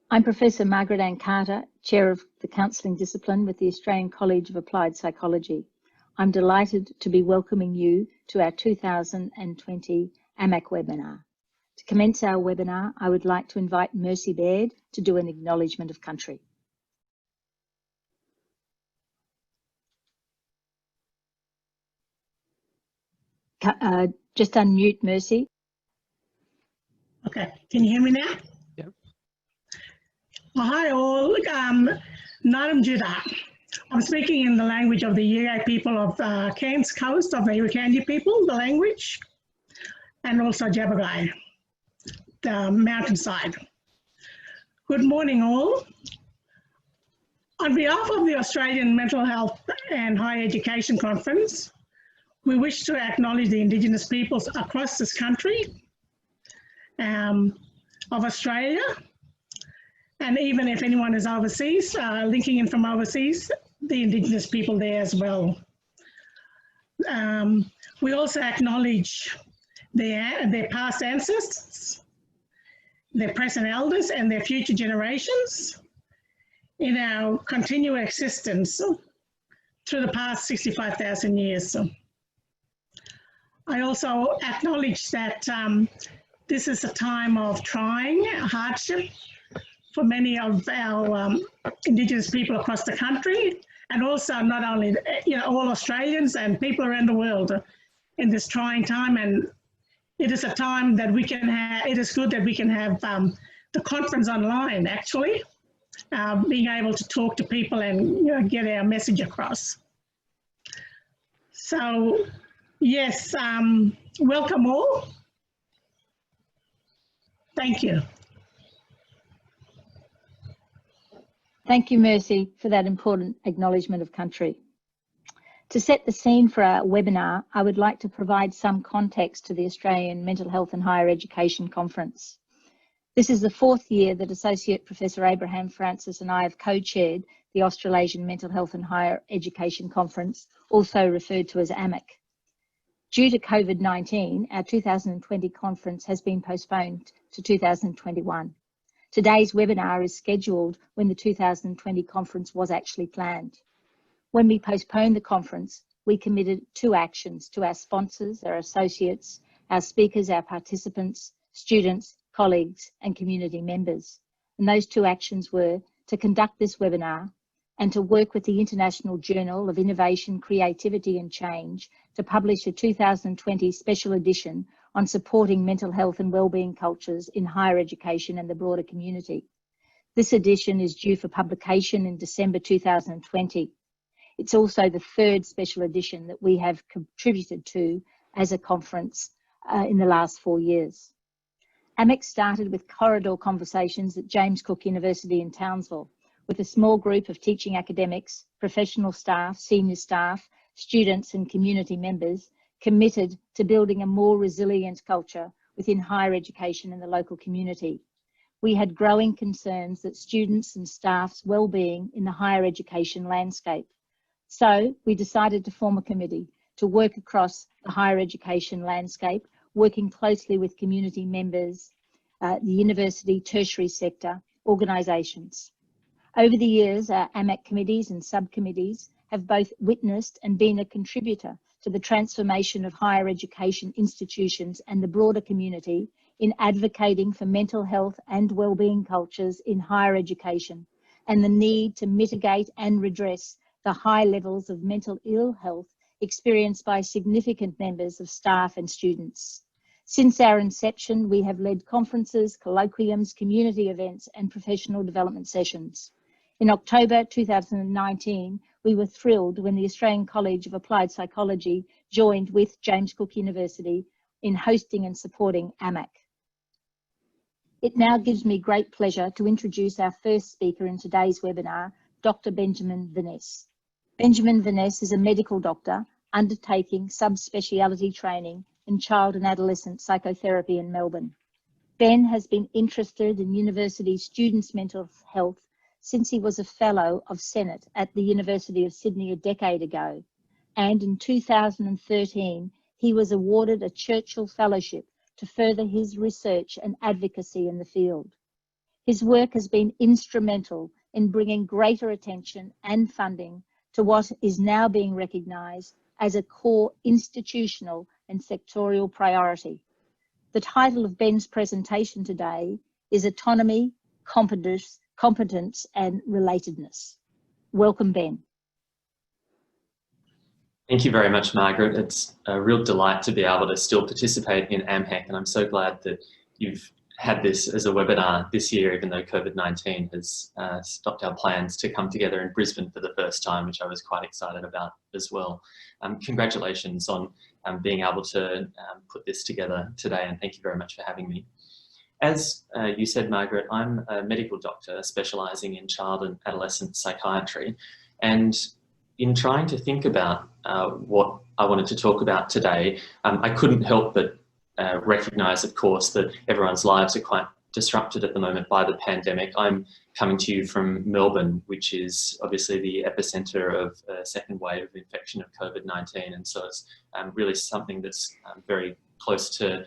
I'm Professor Margaret Ann Carter, Chair of the Counselling Discipline with the Australian College of Applied Psychology. I'm delighted to be welcoming you to our 2020 AMAC webinar. To commence our webinar, I would like to invite Mercy Baird to do an Acknowledgement of Country. Just unmute, Mercy. Okay, can you hear me now? Yep. Well, hi all, Naram Judah. I'm speaking in the language of the Yurok people of Cairns Coast, of the Irukandji people, the language, and also Jabbergai, the mountainside. Good morning all. On behalf of the Australian Mental Health and Higher Education Conference, we wish to acknowledge the Indigenous peoples across this country of Australia, and even if anyone is overseas, linking in from overseas, the Indigenous people there as well. We also acknowledge their past ancestors, their present elders, and their future generations in our continual existence through the past 65,000 years. I also acknowledge that this is a time of trying, hardship for many of our Indigenous people across the country, and also not only, all Australians and people around the world in this trying time. And it is a time that we can have, it is good that we can have the conference online, actually, being able to talk to people and get our message across. So, yes, welcome all. Thank you. Thank you, Mercy, for that important acknowledgement of country. To set the scene for our webinar, I would like to provide some context to the Australian Mental Health and Higher Education Conference. This is the fourth year that Associate Professor Abraham Francis and I have co-chaired the Australasian Mental Health and Higher Education Conference, also referred to as AMAC. Due to COVID-19, our 2020 conference has been postponed to 2021. Today's webinar is scheduled when the 2020 conference was actually planned. When we postponed the conference, we committed 2 actions to our sponsors, our associates, our speakers, our participants, students, colleagues, and community members. And those 2 actions were to conduct this webinar and to work with the International Journal of Innovation, Creativity and Change to publish a 2020 special edition on supporting mental health and wellbeing cultures in higher education and the broader community. This edition is due for publication in December 2020. It's also the 3rd special edition that we have contributed to as a conference in the last 4 years. AMAC started with corridor conversations at James Cook University in Townsville, with a small group of teaching academics, professional staff, senior staff, students and community members committed to building a more resilient culture within higher education in the local community. We had growing concerns that students and staff's wellbeing in the higher education landscape. So we decided to form a committee to work across the higher education landscape, working closely with community members, the university, tertiary sector, organisations. Over the years, our AMAC committees and subcommittees have both witnessed and been a contributor to the transformation of higher education institutions and the broader community in advocating for mental health and wellbeing cultures in higher education and the need to mitigate and redress the high levels of mental ill health experienced by significant members of staff and students. Since our inception, we have led conferences, colloquiums, community events and professional development sessions. In October 2019, we were thrilled when the Australian College of Applied Psychology joined with James Cook University in hosting and supporting AMAC. It now gives me great pleasure to introduce our first speaker in today's webinar, Dr. Benjamin Veness. Benjamin Veness is a medical doctor undertaking subspeciality training in child and adolescent psychotherapy in Melbourne. Ben has been interested in university students' mental health since he was a Fellow of Senate at the University of Sydney a decade ago, and in 2013 he was awarded a Churchill Fellowship to further his research and advocacy in the field. His work has been instrumental in bringing greater attention and funding to what is now being recognised as a core institutional and sectorial priority. The title of Ben's presentation today is Autonomy, Competence and Relatedness. Welcome, Ben. Thank you very much, Margaret. It's a real delight to be able to still participate in AMHEC, and I'm so glad that you've had this as a webinar this year, even though COVID-19 has stopped our plans to come together in Brisbane for the first time, which I was quite excited about as well. Congratulations on being able to put this together today, and thank you very much for having me. As you said, Margaret, I'm a medical doctor specialising in child and adolescent psychiatry, and in trying to think about what I wanted to talk about today, I couldn't help but recognise, of course, that everyone's lives are quite disrupted at the moment by the pandemic. I'm coming to you from Melbourne, which is obviously the epicentre of a second wave of infection of COVID-19, and so it's really something that's very close to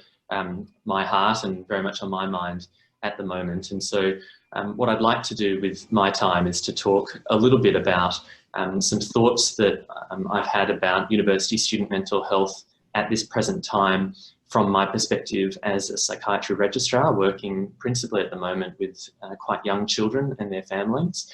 my heart and very much on my mind at the moment. And so what I'd like to do with my time is to talk a little bit about some thoughts that I've had about university student mental health at this present time from my perspective as a psychiatry registrar, working principally at the moment with quite young children and their families.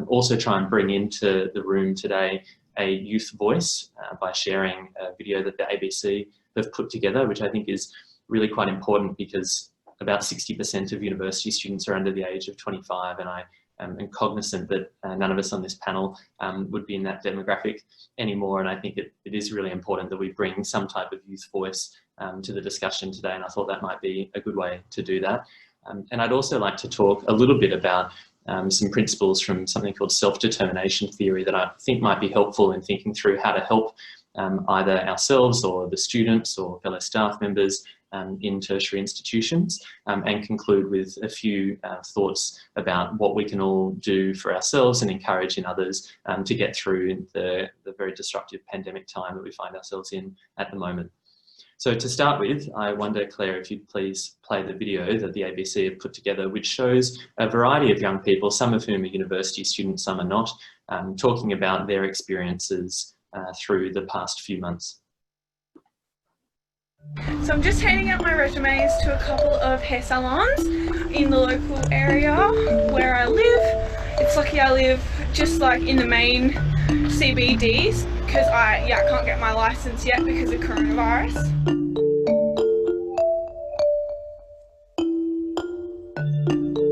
Also try and bring into the room today a youth voice by sharing a video that the ABC have put together, which I think is really quite important because about 60% of university students are under the age of 25, and I am cognizant that none of us on this panel would be in that demographic anymore, and I think it is really important that we bring some type of youth voice to the discussion today, and I thought that might be a good way to do that. And I'd also like to talk a little bit about some principles from something called self-determination theory that I think might be helpful in thinking through how to help either ourselves or the students or fellow staff members in tertiary institutions, and conclude with a few thoughts about what we can all do for ourselves and encourage in others to get through the very disruptive pandemic time that we find ourselves in at the moment. So to start with, I wonder, Claire, if you'd please play the video that the ABC have put together, which shows a variety of young people, some of whom are university students, some are not, talking about their experiences through the past few months. So I'm just handing out my resumes to a couple of hair salons in the local area where I live. It's lucky I live just like in the main CBDs because I can't get my license yet because of coronavirus.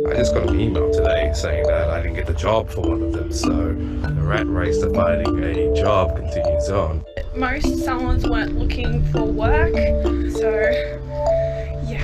I just got an email today saying that I didn't get the job for one of them, so the rat race to finding a job continues on. Most salons weren't looking for work, so yeah.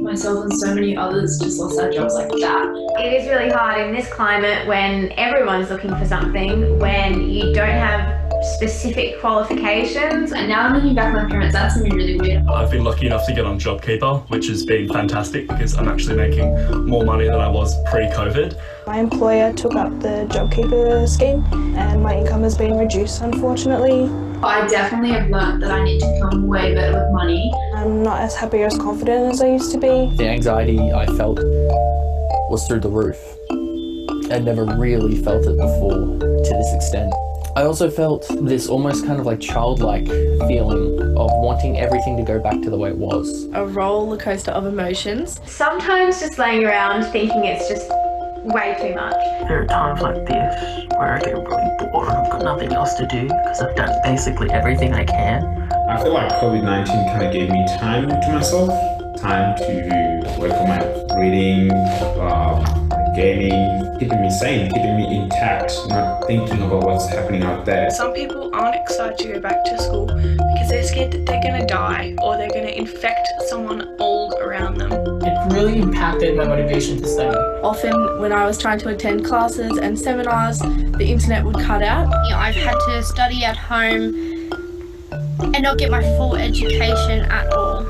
Myself and so many others just lost our jobs like that. It is really hard in this climate when everyone's looking for something, when you don't have specific qualifications. And now I'm looking back at my parents, that's gonna be really weird. I've been lucky enough to get on JobKeeper, which has been fantastic because I'm actually making more money than I was pre-COVID. My employer took up the JobKeeper scheme and my income has been reduced, unfortunately. I definitely have learnt that I need to become way better with money. I'm not as happy or as confident as I used to be. The anxiety I felt was through the roof. I'd never really felt it before to this extent. I also felt this almost kind of like childlike feeling of wanting everything to go back to the way it was. A roller coaster of emotions. Sometimes just laying around thinking it's just way too much. There are times like this where I get really bored and I've got nothing else to do because I've done basically everything I can. I feel like COVID-19 kind of gave me time to myself, time to work on my reading, gaming, keeping me sane, keeping me intact, not thinking about what's happening out there. Some people aren't excited to go back to school because they're scared that they're going to die or they're going to infect someone old around them. It really impacted my motivation to study. Often when I was trying to attend classes and seminars, the internet would cut out. I've had to study at home and not get my full education at all.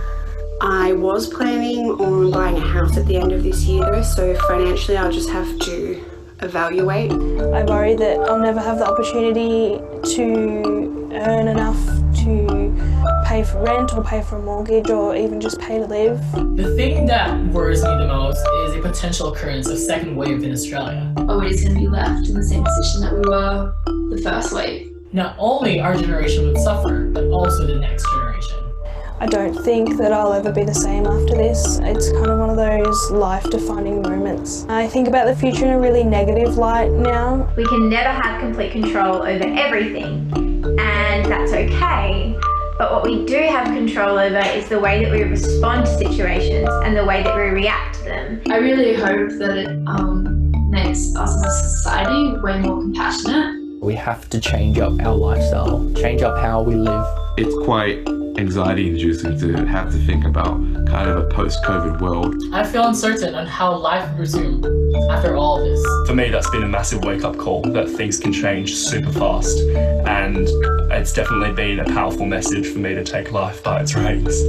I was planning on buying a house at the end of this year, so financially I'll just have to evaluate. I worry that I'll never have the opportunity to earn enough to pay pay for rent or pay for a mortgage or even just pay to live. The thing that worries me the most is a potential occurrence of second wave in Australia. Are we just going to be left in the same position that we were the first wave? Not only our generation would suffer, but also the next generation. I don't think that I'll ever be the same after this. It's kind of one of those life-defining moments. I think about the future in a really negative light now. We can never have complete control over everything, and that's okay. But what we do have control over is the way that we respond to situations and the way that we react to them. I really hope that it makes us as a society way more compassionate. We have to change up our lifestyle, change up how we live. It's quite anxiety-inducing to have to think about kind of a post-COVID world. I feel uncertain on how life will resume after all of this. For me, that's been a massive wake-up call that things can change super fast, and it's definitely been a powerful message for me to take life by its reins.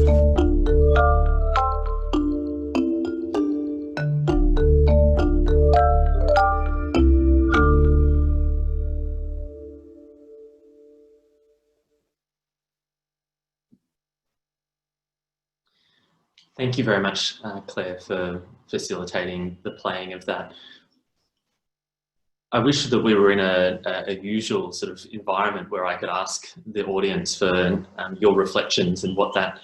Thank you very much, Claire, for facilitating the playing of that. I wish that we were in a usual sort of environment where I could ask the audience for your reflections and what that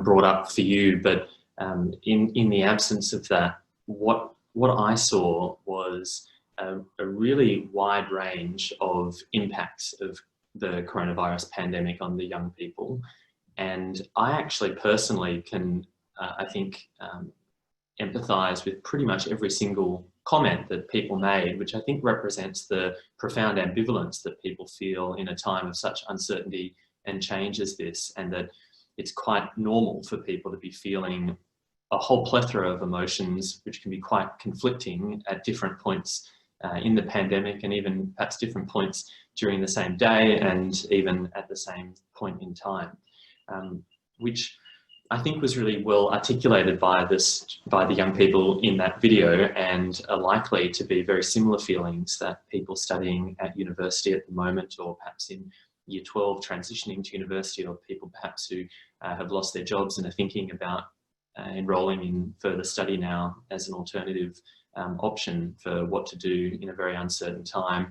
brought up for you. But in the absence of that, what I saw was a really wide range of impacts of the coronavirus pandemic on the young people. And I actually personally can I think, empathise with pretty much every single comment that people made, which I think represents the profound ambivalence that people feel in a time of such uncertainty and change as this, and that it's quite normal for people to be feeling a whole plethora of emotions, which can be quite conflicting at different points in the pandemic, and even perhaps different points during the same day and even at the same point in time, which I think was really well articulated by the young people in that video, and are likely to be very similar feelings that people studying at university at the moment, or perhaps in year 12 transitioning to university, or people perhaps who have lost their jobs and are thinking about enrolling in further study now as an alternative option for what to do in a very uncertain time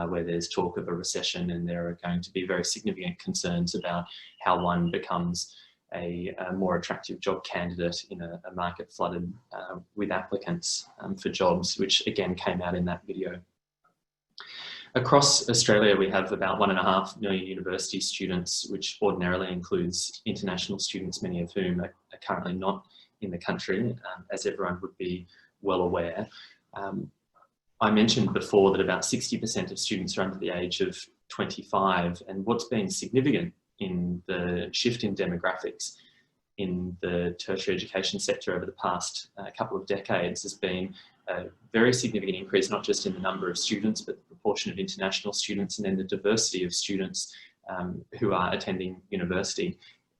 where there's talk of a recession, and there are going to be very significant concerns about how one becomes a more attractive job candidate in a market flooded with applicants for jobs, which again came out in that video. Across Australia, we have about 1.5 million university students, which ordinarily includes international students, many of whom are currently not in the country, as everyone would be well aware. I mentioned before that about 60% of students are under the age of 25, and what's been significant in the shift in demographics in the tertiary education sector over the past couple of decades has been a very significant increase, not just in the number of students, but the proportion of international students, and then the diversity of students who are attending university.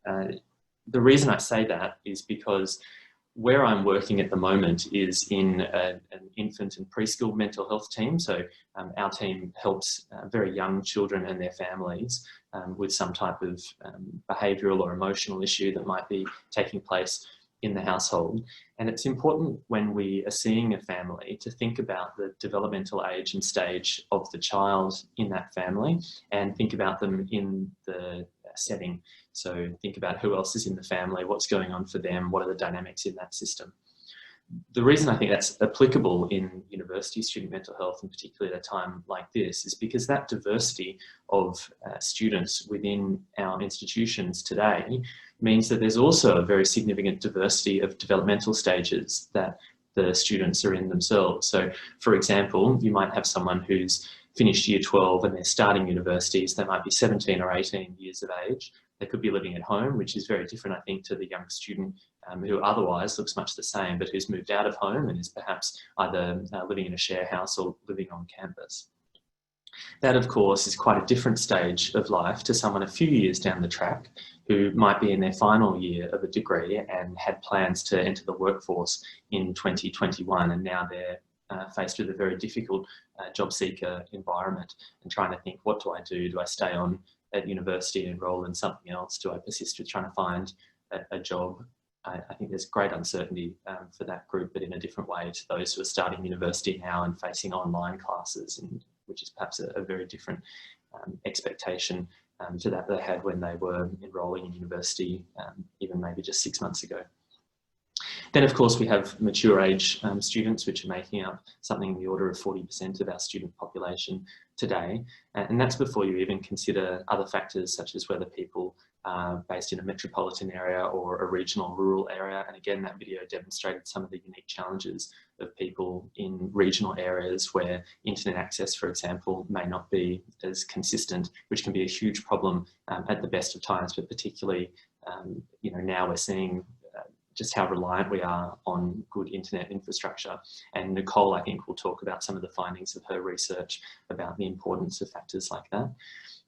The reason I say that is because where I'm working at the moment is in an infant and preschool mental health team. So our team helps very young children and their families with some type of behavioural or emotional issue that might be taking place in the household. And it's important when we are seeing a family to think about the developmental age and stage of the child in that family, and think about them in the setting. So think about who else is in the family, what's going on for them, what are the dynamics in that system. The reason I think that's applicable in university student mental health, and particularly at a time like this, is because that diversity of students within our institutions today means that there's also a very significant diversity of developmental stages that the students are in themselves. So, for example, you might have someone who's finished year 12 and they're starting universities. They might be 17 or 18 years of age. They could be living at home, which is very different, I think, to the young student who otherwise looks much the same, but who's moved out of home and is perhaps either living in a share house or living on campus. That, of course, is quite a different stage of life to someone a few years down the track who might be in their final year of a degree and had plans to enter the workforce in 2021, and now they're faced with a very difficult job seeker environment and trying to think, what do I do? Do I stay on at university and enroll in something else? Do I persist with trying to find a job? I think there's great uncertainty for that group, but in a different way to those who are starting university now and facing online classes, and which is perhaps a very different expectation to that they had when they were enrolling in university, even maybe just 6 months ago. Then, of course, we have mature age students, which are making up something in the order of 40% of our student population today. And that's before you even consider other factors such as whether people are based in a metropolitan area or a regional rural area. And again, that video demonstrated some of the unique challenges of people in regional areas where internet access, for example, may not be as consistent, which can be a huge problem at the best of times, but particularly, you know, now we're seeing just how reliant we are on good internet infrastructure. And Nicole, I think, will talk about some of the findings of her research about the importance of factors like that.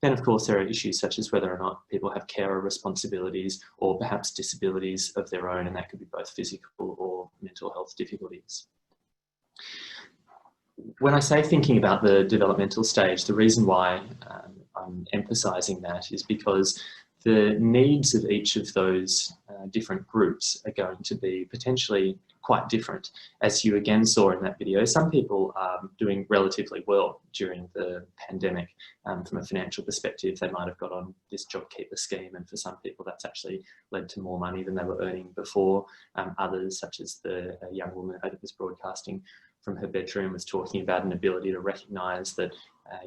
Then, of course, there are issues such as whether or not people have carer responsibilities or perhaps disabilities of their own, and that could be both physical or mental health difficulties. When I say thinking about the developmental stage, the reason why I'm emphasising that is because the needs of each of those different groups are going to be potentially quite different. As you again saw in that video, some people are doing relatively well during the pandemic. From a financial perspective, they might have got on this JobKeeper scheme, and for some people that's actually led to more money than they were earning before. Others, such as the young woman that was broadcasting from her bedroom, was talking about an ability to recognise that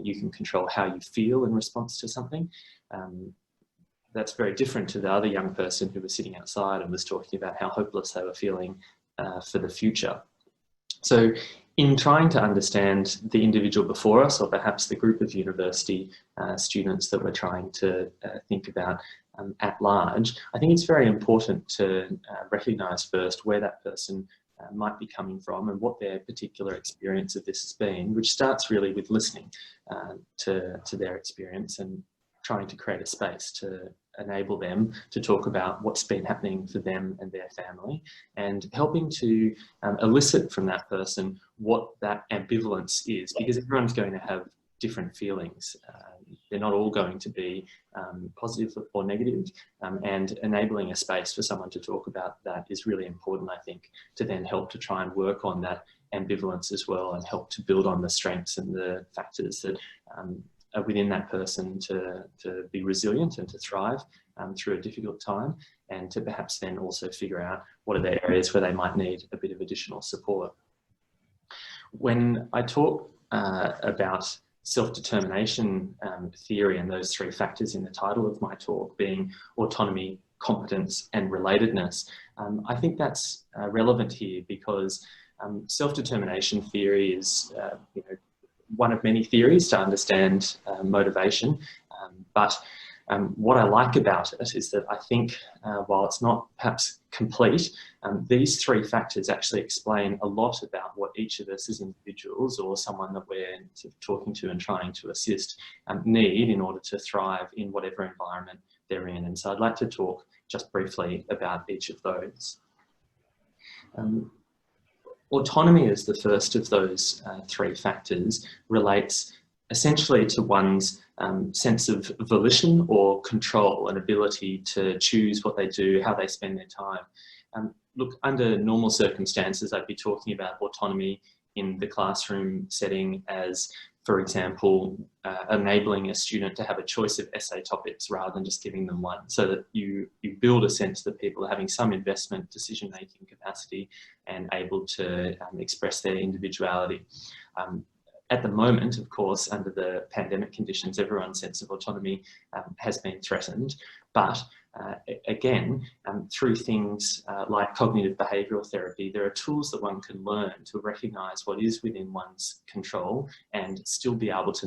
you can control how you feel in response to something. That's very different to the other young person who was sitting outside and was talking about how hopeless they were feeling for the future. So in trying to understand the individual before us, or perhaps the group of university students that we're trying to think about at large, I think it's very important to recognise first where that person might be coming from and what their particular experience of this has been, which starts really with listening to their experience and trying to create a space to enable them to talk about what's been happening for them and their family, and helping to elicit from that person what that ambivalence is, because everyone's going to have different feelings. They're not all going to be positive or negative, and enabling a space for someone to talk about that is really important, I think, to then help to try and work on that ambivalence as well, and help to build on the strengths and the factors that are within that person to be resilient and to thrive through a difficult time, and to perhaps then also figure out what are the areas where they might need a bit of additional support. When I talk about self-determination theory and those three factors in the title of my talk being autonomy, competence and relatedness, I think that's relevant here because self-determination theory is you know, one of many theories to understand motivation, but what I like about it is that I think while it's not perhaps complete, these three factors actually explain a lot about what each of us as individuals or someone that we're sort of talking to and trying to assist need in order to thrive in whatever environment they're in. And so I'd like to talk just briefly about each of those. Autonomy as the first of those three factors relates essentially to one's sense of volition or control, an ability to choose what they do, how they spend their time. Look, under normal circumstances, I'd be talking about autonomy in the classroom setting as, for example, enabling a student to have a choice of essay topics rather than just giving them one, so that you build a sense that people are having some investment decision-making capacity and able to express their individuality. At the moment, of course, under the pandemic conditions, everyone's sense of autonomy has been threatened. But again, through things like cognitive behavioural therapy, there are tools that one can learn to recognise what is within one's control and still be able to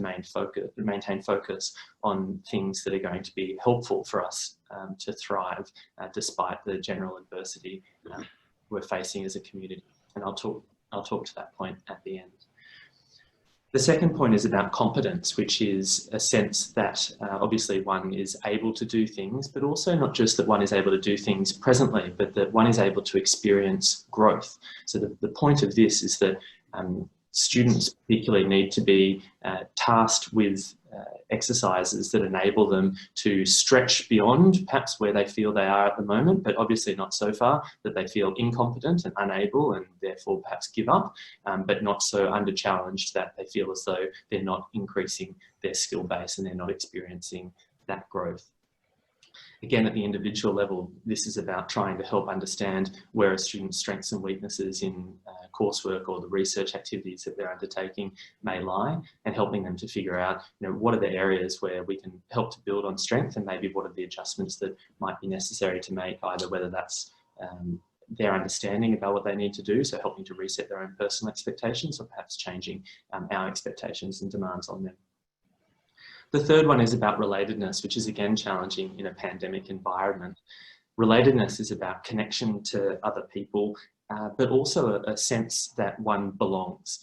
maintain focus on things that are going to be helpful for us to thrive despite the general adversity we're facing as a community. And I'll talk to that point at the end. The second point is about competence, which is a sense that obviously one is able to do things, but also not just that one is able to do things presently, but that one is able to experience growth. So the point of this is that students particularly need to be tasked with exercises that enable them to stretch beyond perhaps where they feel they are at the moment, but obviously not so far that they feel incompetent and unable and therefore perhaps give up, but not so under-challenged that they feel as though they're not increasing their skill base and they're not experiencing that growth. Again, at the individual level, this is about trying to help understand where a student's strengths and weaknesses in coursework or the research activities that they're undertaking may lie, and helping them to figure out, what are the areas where we can help to build on strength, and maybe what are the adjustments that might be necessary to make, either whether that's their understanding about what they need to do, so helping to reset their own personal expectations, or perhaps changing our expectations and demands on them. The third one is about relatedness, which is again challenging in a pandemic environment. Relatedness is about connection to other people, but also a sense that one belongs,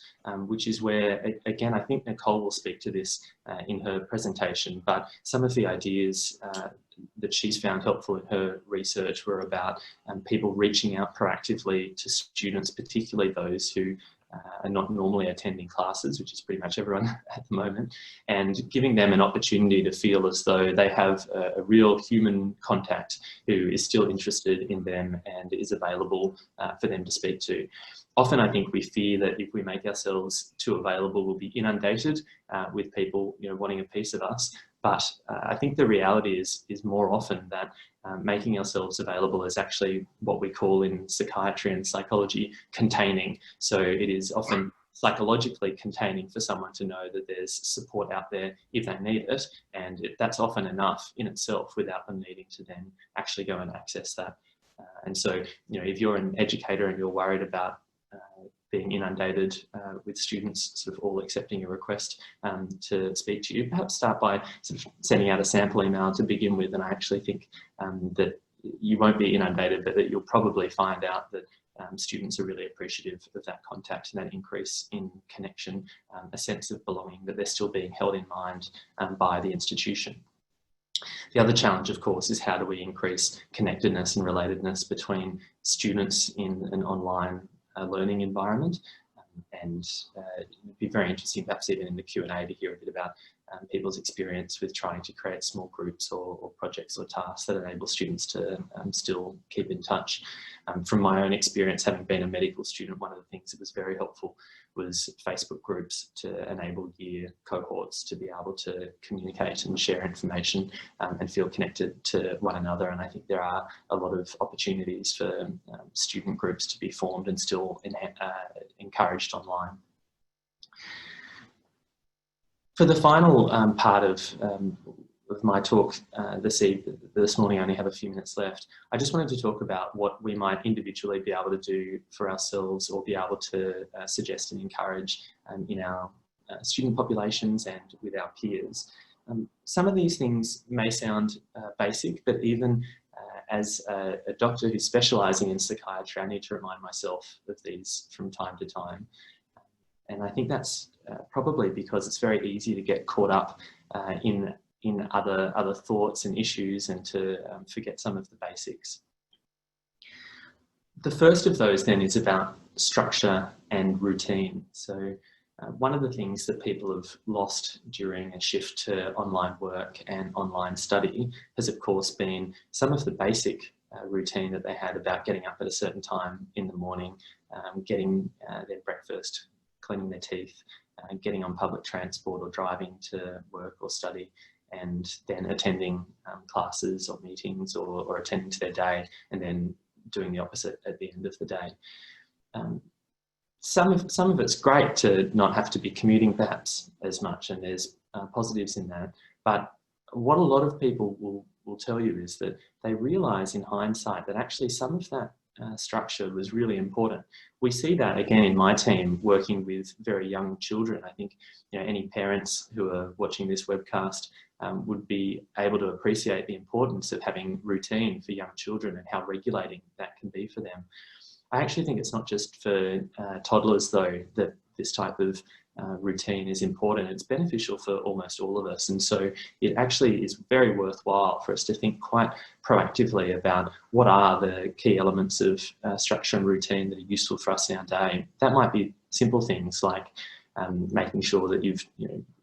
which is where, again, I think Nicole will speak to this in her presentation, but some of the ideas that she's found helpful in her research were about people reaching out proactively to students, particularly those who are not normally attending classes, which is pretty much everyone at the moment, and giving them an opportunity to feel as though they have a real human contact who is still interested in them and is available for them to speak to. Often I think we fear that if we make ourselves too available, we'll be inundated with people wanting a piece of us. But I think the reality is more often that making ourselves available is actually what we call in psychiatry and psychology containing. So it is often psychologically containing for someone to know that there's support out there if they need it, and that's often enough in itself without them needing to then actually go and access that. And so, if you're an educator and you're worried about being inundated with students sort of all accepting a request to speak to you, perhaps start by sort of sending out a sample email to begin with. And I actually think that you won't be inundated, but that you'll probably find out that students are really appreciative of that contact and that increase in connection, a sense of belonging, that they're still being held in mind by the institution. The other challenge, of course, is how do we increase connectedness and relatedness between students in an online learning environment, and it'd be very interesting, perhaps even in the Q&A, to hear a bit about people's experience with trying to create small groups or projects or tasks that enable students to still keep in touch. From my own experience, having been a medical student, one of the things that was very helpful was Facebook groups to enable year cohorts to be able to communicate and share information and feel connected to one another. And I think there are a lot of opportunities for student groups to be formed and still encouraged online. For the final part of my talk this morning, I only have a few minutes left. I just wanted to talk about what we might individually be able to do for ourselves, or be able to suggest and encourage in our student populations and with our peers. Some of these things may sound basic, but even as a doctor who's specialising in psychiatry, I need to remind myself of these from time to time. And I think that's probably because it's very easy to get caught up in other thoughts and issues, and to forget some of the basics. The first of those then is about structure and routine. So one of the things that people have lost during a shift to online work and online study has of course been some of the basic routine that they had about getting up at a certain time in the morning, getting their breakfast, cleaning their teeth, getting on public transport or driving to work or study, and then attending classes or meetings, or attending to their day, and then doing the opposite at the end of the day. Some of it's great to not have to be commuting perhaps as much, and there's positives in that. But what a lot of people will tell you is that they realise in hindsight that actually some of that structure was really important. We see that again in my team working with very young children. I think any parents who are watching this webcast would be able to appreciate the importance of having routine for young children and how regulating that can be for them. I actually think it's not just for toddlers though that this type of routine is important. It's beneficial for almost all of us. And so it actually is very worthwhile for us to think quite proactively about what are the key elements of structure and routine that are useful for us in our day. That might be simple things like making sure that you've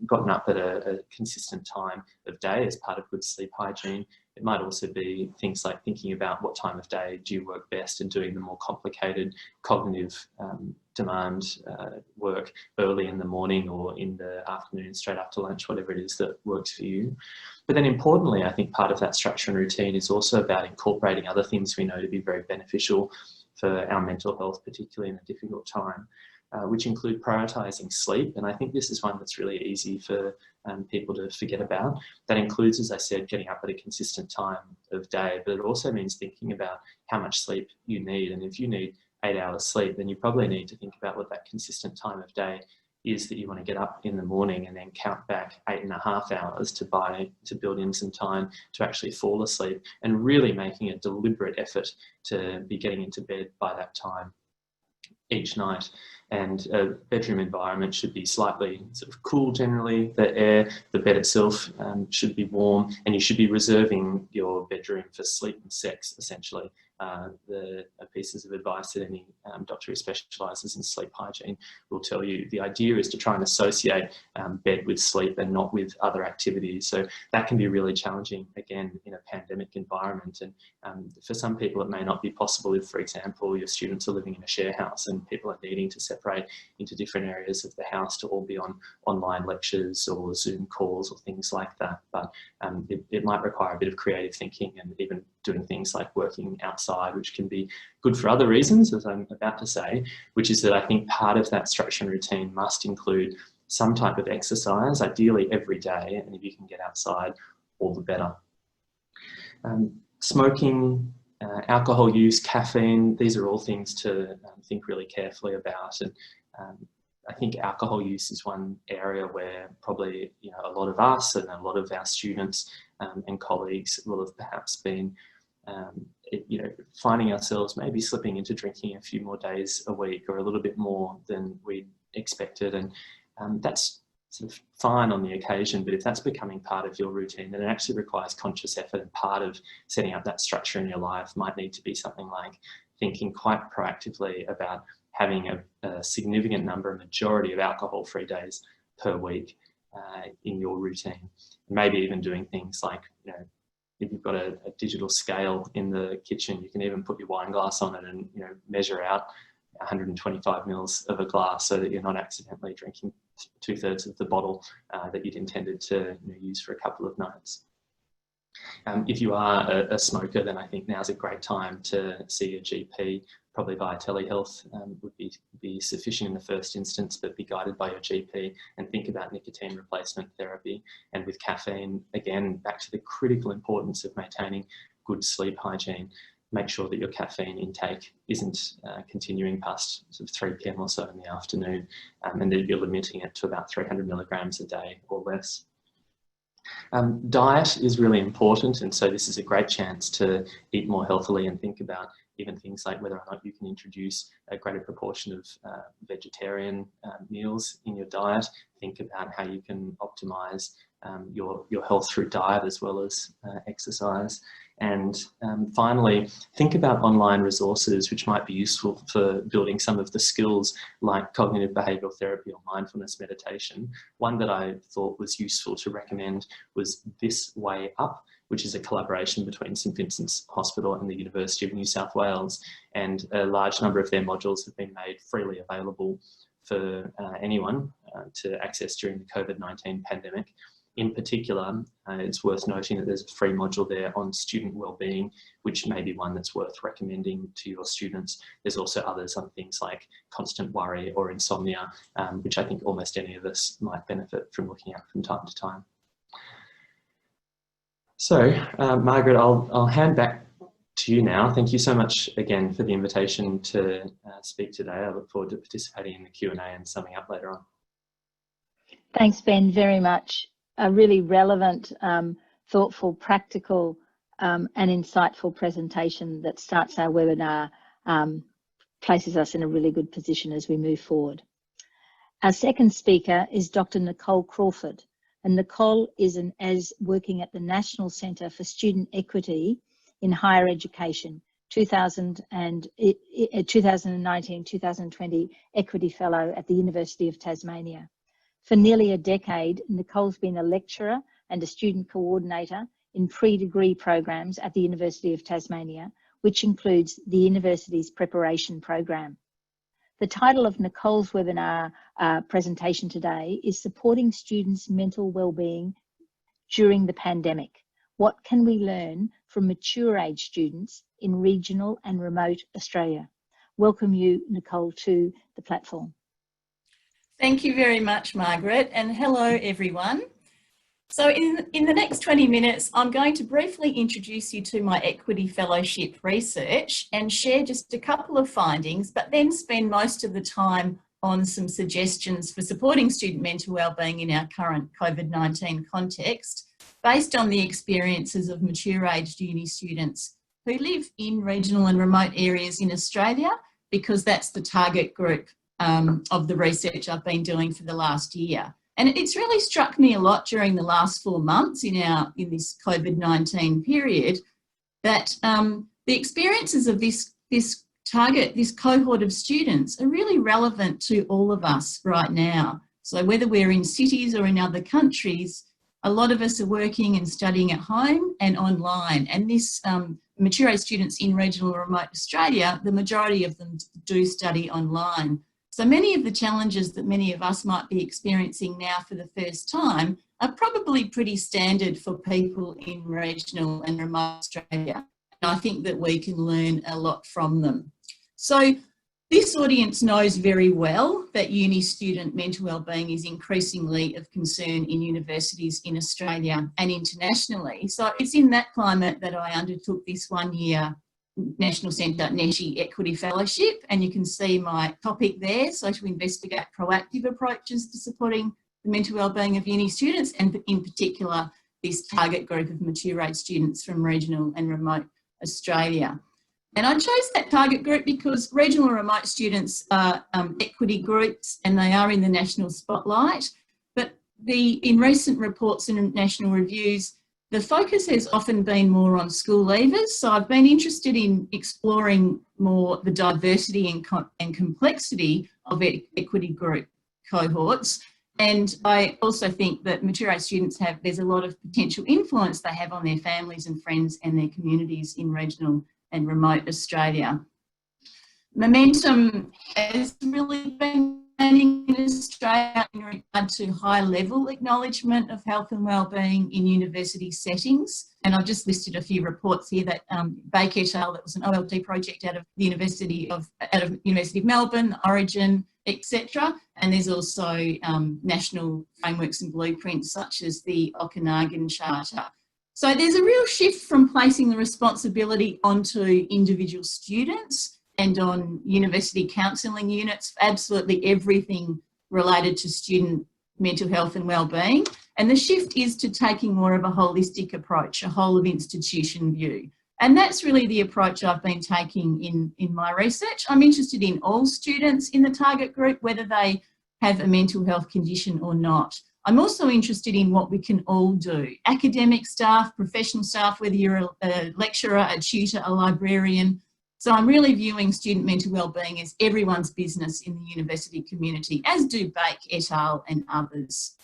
gotten up at a consistent time of day as part of good sleep hygiene. It might also be things like thinking about what time of day do you work best and doing the more complicated cognitive demand work early in the morning or in the afternoon, straight after lunch, whatever it is that works for you. But then importantly, I think part of that structure and routine is also about incorporating other things we know to be very beneficial for our mental health, particularly in a difficult time. Which include prioritising sleep. And I think this is one that's really easy for people to forget about. That includes, as I said, getting up at a consistent time of day, but it also means thinking about how much sleep you need. And if you need 8 hours sleep, then you probably need to think about what that consistent time of day is that you want to get up in the morning and then count back 8.5 hours to build in some time to actually fall asleep, and really making a deliberate effort to be getting into bed by that time each night. And a bedroom environment should be slightly sort of cool generally. The bed itself should be warm, and you should be reserving your bedroom for sleep and sex, essentially. The pieces of advice that any doctor who specialises in sleep hygiene will tell you. The idea is to try and associate bed with sleep and not with other activities. So that can be really challenging, again, in a pandemic environment. And for some people, it may not be possible if, for example, your students are living in a share house and people are needing to separate into different areas of the house to all be on online lectures or Zoom calls or things like that. But it might require a bit of creative thinking and even doing things like working outside, which can be good for other reasons, as I'm about to say, which is that I think part of that structure and routine must include some type of exercise, ideally every day, and if you can get outside, all the better. Smoking, alcohol use, caffeine, these are all things to think really carefully about. And I think alcohol use is one area where probably a lot of us and a lot of our students and colleagues will have perhaps been finding ourselves maybe slipping into drinking a few more days a week or a little bit more than we expected. And that's sort of fine on the occasion, but if that's becoming part of your routine, then it actually requires conscious effort, and part of setting up that structure in your life might need to be something like thinking quite proactively about having a significant number, a majority of alcohol-free days per week in your routine. Maybe even doing things like, if you've got a digital scale in the kitchen, you can even put your wine glass on it and measure out 125 mils of a glass so that you're not accidentally drinking 2/3 of the bottle that you'd intended to use for a couple of nights. If you are a smoker, then I think now's a great time to see a GP. Probably via telehealth would be sufficient in the first instance, but be guided by your GP and think about nicotine replacement therapy. And with caffeine, again, back to the critical importance of maintaining good sleep hygiene. Make sure that your caffeine intake isn't continuing past sort of 3 p.m. or so in the afternoon, and that you're limiting it to about 300 milligrams a day or less. Diet is really important, and so this is a great chance to eat more healthily and think about even things like whether or not you can introduce a greater proportion of vegetarian meals in your diet. Think about how you can optimize your health through diet as well as exercise. And finally, think about online resources which might be useful for building some of the skills like cognitive behavioural therapy or mindfulness meditation. One that I thought was useful to recommend was This Way Up, which is a collaboration between St Vincent's Hospital and the University of New South Wales. And a large number of their modules have been made freely available for anyone to access during the COVID-19 pandemic. In particular, it's worth noting that there's a free module there on student wellbeing, which may be one that's worth recommending to your students. There's also others on things like constant worry or insomnia, which I think almost any of us might benefit from looking at from time to time. So, Margaret, I'll hand back to you now. Thank you so much again for the invitation to speak today. I look forward to participating in the Q&A and summing up later on. Thanks, Ben, very much. A really relevant, thoughtful, practical and insightful presentation that starts our webinar, places us in a really good position as we move forward. Our second speaker is Dr. Nicole Crawford, and Nicole is working at the National Centre for Student Equity in Higher Education, 2019-2020 Equity Fellow at the University of Tasmania. For nearly a decade, Nicole's been a lecturer and a student coordinator in pre-degree programs at the University of Tasmania, which includes the university's preparation program. The title of Nicole's webinar presentation today is Supporting Students' Mental Wellbeing During the Pandemic. What can we learn from mature age students in regional and remote Australia? Welcome you, Nicole, to the platform. Thank you very much, Margaret, and hello everyone. So in the next 20 minutes, I'm going to briefly introduce you to my Equity Fellowship research and share just a couple of findings, but then spend most of the time on some suggestions for supporting student mental wellbeing in our current COVID-19 context, based on the experiences of mature-aged uni students who live in regional and remote areas in Australia, because that's the target group of the research I've been doing for the last year. And it's really struck me a lot during the last 4 months in this COVID-19 period that the experiences of this cohort of students are really relevant to all of us right now. So whether we're in cities or in other countries, a lot of us are working and studying at home and online. And this mature age students in regional or remote Australia, the majority of them do study online. So many of the challenges that many of us might be experiencing now for the first time are probably pretty standard for people in regional and remote Australia. And I think that we can learn a lot from them. So this audience knows very well that uni student mental wellbeing is increasingly of concern in universities in Australia and internationally. So it's in that climate that I undertook this 1-year National Centre NESHI Equity Fellowship, and you can see my topic there, so to investigate proactive approaches to supporting the mental wellbeing of uni students, and in particular this target group of mature age students from regional and remote Australia. And I chose that target group because regional and remote students are equity groups and they are in the national spotlight, but in recent reports and national reviews, the focus has often been more on school leavers, so I've been interested in exploring more the diversity and complexity of equity group cohorts. And I also think that mature age students there's a lot of potential influence they have on their families and friends and their communities in regional and remote Australia. Momentum has really been gaining in Australia in regard to high-level acknowledgement of health and wellbeing in university settings. And I've just listed a few reports here that Baker et al., that was an OLD project out of the University of Melbourne, Origin, etc. And there's also national frameworks and blueprints such as the Okanagan Charter. So there's a real shift from placing the responsibility onto individual students and on university counselling units, absolutely everything related to student mental health and wellbeing. And the shift is to taking more of a holistic approach, a whole of institution view. And that's really the approach I've been taking in my research. I'm interested in all students in the target group, whether they have a mental health condition or not. I'm also interested in what we can all do. Academic staff, professional staff, whether you're a lecturer, a tutor, a librarian. So I'm really viewing student mental wellbeing as everyone's business in the university community, as do Baker et al. And others.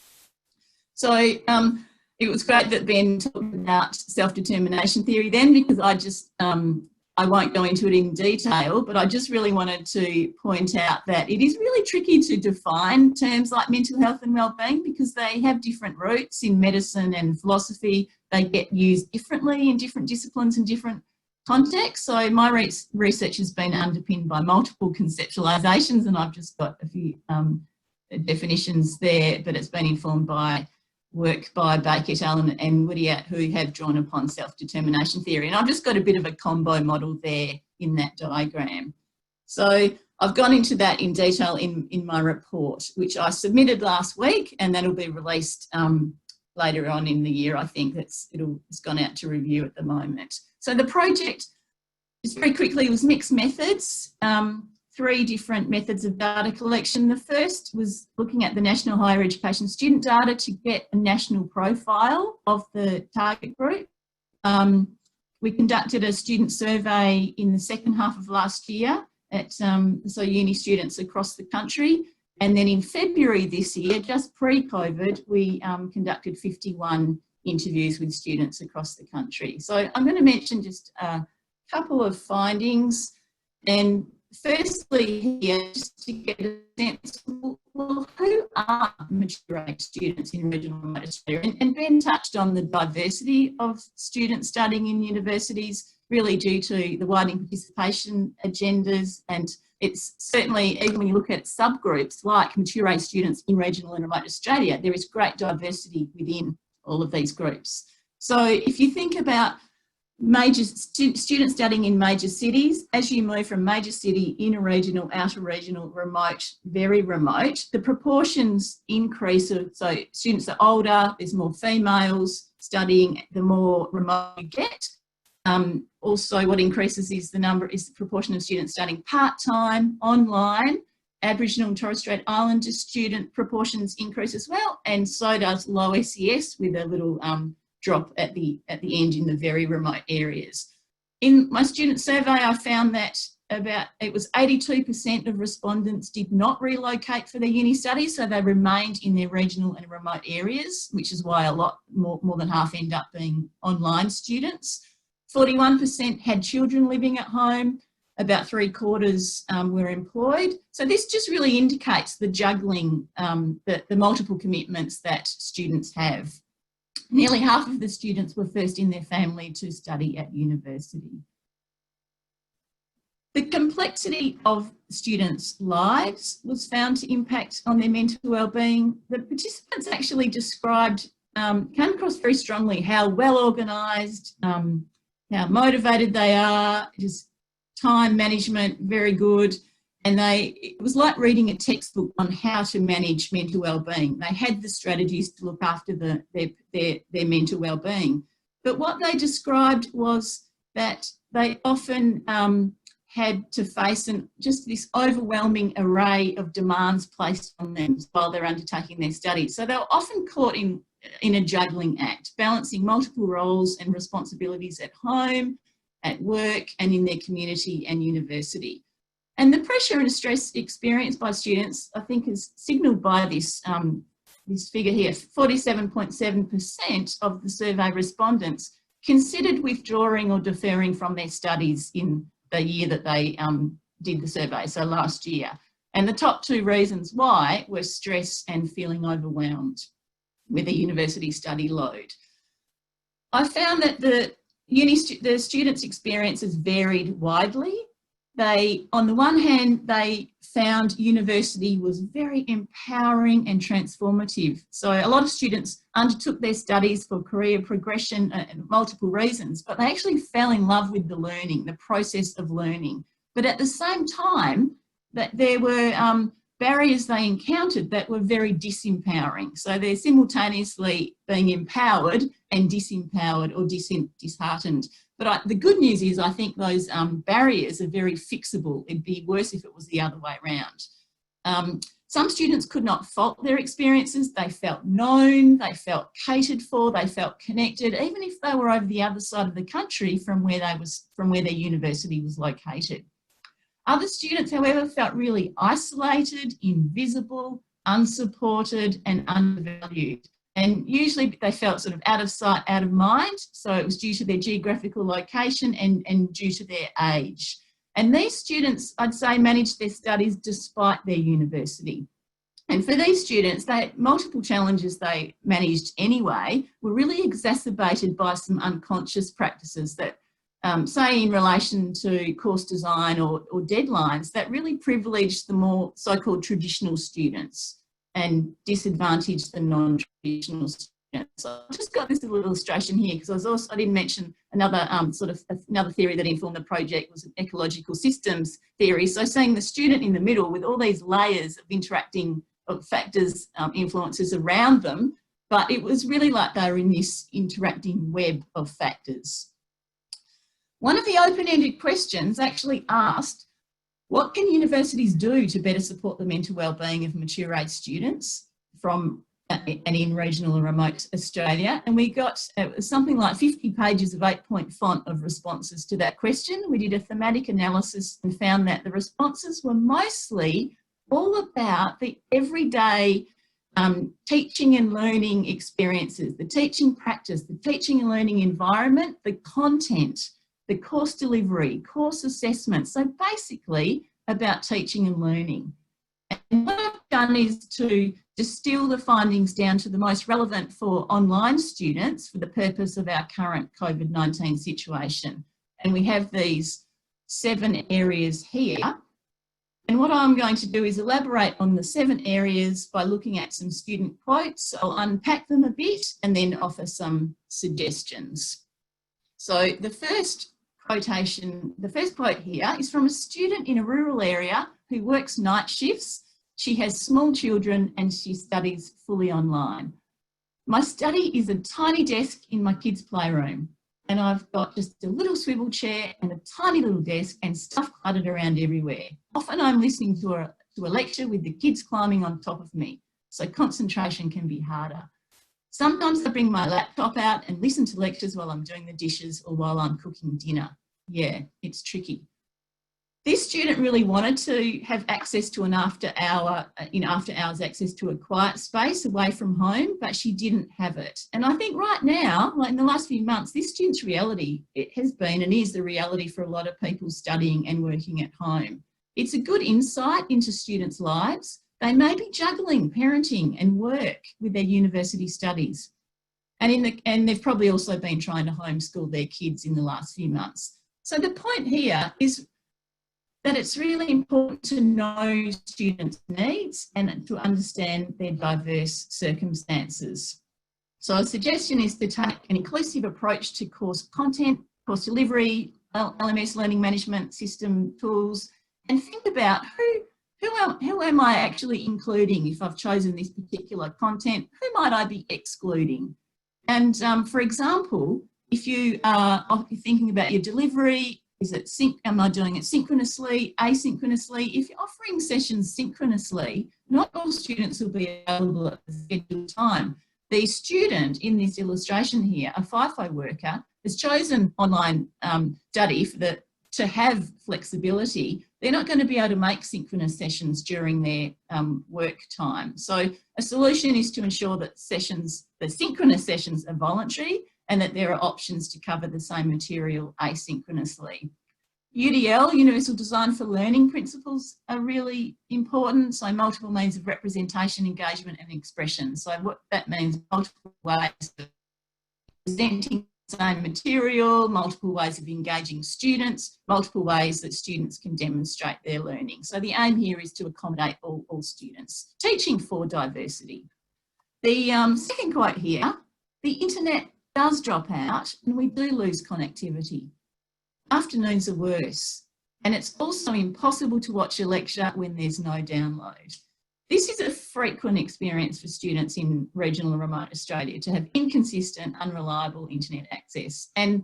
So it was great that Ben talked about self-determination theory then, because I won't go into it in detail, but I just really wanted to point out that it is really tricky to define terms like mental health and wellbeing because they have different roots in medicine and philosophy. They get used differently in different disciplines and different contexts. So my research has been underpinned by multiple conceptualizations, and I've just got a few definitions there, but it's been informed by work by Baker et al. And Woodiat, who have drawn upon self-determination theory. And I've just got a bit of a combo model there in that diagram. So I've gone into that in detail in my report, which I submitted last week, and that'll be released later on in the year. I think it's gone out to review at the moment. So the project, just very quickly, was mixed methods. 3 three different methods of data collection. The first was looking at the national higher education student data to get a national profile of the target group. We conducted a student survey in the second half of last year at uni students across the country. And then in February this year, just pre-COVID, we conducted 51 interviews with students across the country. So I'm going to mention just a couple of findings. And firstly here, just to get a sense, well, who are mature age students in regional and remote Australia? And Ben touched on the diversity of students studying in universities, really due to the widening participation agendas. And it's certainly, even when you look at subgroups like mature age students in regional and remote Australia, there is great diversity within all of these groups. So if you think about major students studying in major cities, as you move from major city, inner regional, outer regional, remote, very remote, the proportions increase. So students are older, there's more females studying, the more remote you get. Also what increases is the proportion of students studying part-time, online. Aboriginal and Torres Strait Islander student proportions increase as well, and so does low SES, with a little drop at the end in the very remote areas. In my student survey, I found that it was 82% of respondents did not relocate for their uni studies, so they remained in their regional and remote areas, which is why a lot more than half end up being online students. 41% had children living at home. About 3/4 were employed. So this just really indicates the juggling, the multiple commitments that students have. Nearly half of the students were first in their family to study at university. The complexity of students' lives was found to impact on their mental wellbeing. The participants actually described, came across very strongly how well organised, how motivated they are, just time management, very good. And it was like reading a textbook on how to manage mental wellbeing. They had the strategies to look after their mental wellbeing. But what they described was that they often had to face just this overwhelming array of demands placed on them while they're undertaking their studies. So they were often caught in a juggling act, balancing multiple roles and responsibilities at home, at work, and in their community and university. And the pressure and stress experienced by students, I think, is signalled by this figure here. 47.7% of the survey respondents considered withdrawing or deferring from their studies in the year that they did the survey, so last year. And the top two reasons why were stress and feeling overwhelmed with the university study load. I found that the students' experiences varied widely. On the one hand, they found university was very empowering and transformative. So a lot of students undertook their studies for career progression and multiple reasons, but they actually fell in love with the learning, the process of learning. But at the same time, that there were barriers they encountered that were very disempowering. So they're simultaneously being empowered and disempowered or disheartened. But the good news is I think those barriers are very fixable. It'd be worse if it was the other way around. Some students could not fault their experiences. They felt known, they felt catered for, they felt connected, even if they were over the other side of the country from where their university was located. Other students, however, felt really isolated, invisible, unsupported, and undervalued. And usually they felt sort of out of sight, out of mind. So it was due to their geographical location and due to their age. And these students, I'd say, managed their studies despite their university. And for these students, multiple challenges they managed anyway were really exacerbated by some unconscious practices that, say in relation to course design or deadlines, that really privileged the more so-called traditional students and disadvantaged the non-traditional students. So I've just got this little illustration here because I didn't mention another another theory that informed the project was an ecological systems theory. So seeing the student in the middle with all these layers of interacting factors, influences around them, but it was really like they were in this interacting web of factors. One of the open-ended questions actually asked, What can universities do to better support the mental wellbeing of mature age students from and in regional and remote Australia? And we got something like 50 pages of 8-point font of responses to that question. We did a thematic analysis and found that the responses were mostly all about the everyday teaching and learning experiences, the teaching practice, the teaching and learning environment, the content, the course delivery, course assessment. So basically about teaching and learning. And what I've done is to distill the findings down to the most relevant for online students for the purpose of our current COVID-19 situation. And we have these 7 areas here. And what I'm going to do is elaborate on the 7 areas by looking at some student quotes. I'll unpack them a bit and then offer some suggestions. So the first quote here is from a student in a rural area who works night shifts. She has small children and she studies fully online. My study is a tiny desk in my kids' playroom, and I've got just a little swivel chair and a tiny little desk and stuff cluttered around everywhere. Often I'm listening to a lecture with the kids climbing on top of me, so concentration can be harder. Sometimes I bring my laptop out and listen to lectures while I'm doing the dishes or while I'm cooking dinner. Yeah, it's tricky. This student really wanted to have access to an after hours access to a quiet space away from home, but she didn't have it. And I think right now, like in the last few months, this student's reality, it has been and is the reality for a lot of people studying and working at home. It's a good insight into students' lives. They may be juggling parenting and work with their university studies. And they've probably also been trying to homeschool their kids in the last few months. So the point here is that it's really important to know students' needs and to understand their diverse circumstances. So a suggestion is to take an inclusive approach to course content, course delivery, LMS learning management system tools, and think about who am I actually including if I've chosen this particular content? Who might I be excluding? And for example, if you are thinking about your delivery, am I doing it synchronously, asynchronously? If you're offering sessions synchronously, not all students will be available at the scheduled time. The student in this illustration here, a FIFO worker, has chosen online study to have flexibility. They're not going to be able to make synchronous sessions during their work time. So a solution is to ensure that the synchronous sessions are voluntary and that there are options to cover the same material asynchronously. UDL, Universal Design for Learning principles, are really important. So multiple means of representation, engagement and expression. So what that means, multiple ways of presenting the same material, multiple ways of engaging students, multiple ways that students can demonstrate their learning. So the aim here is to accommodate all students. Teaching for diversity. The second quote here, the internet does drop out and we do lose connectivity. Afternoons are worse, and it's also impossible to watch a lecture when there's no download. This is a frequent experience for students in regional and remote Australia to have inconsistent, unreliable internet access, and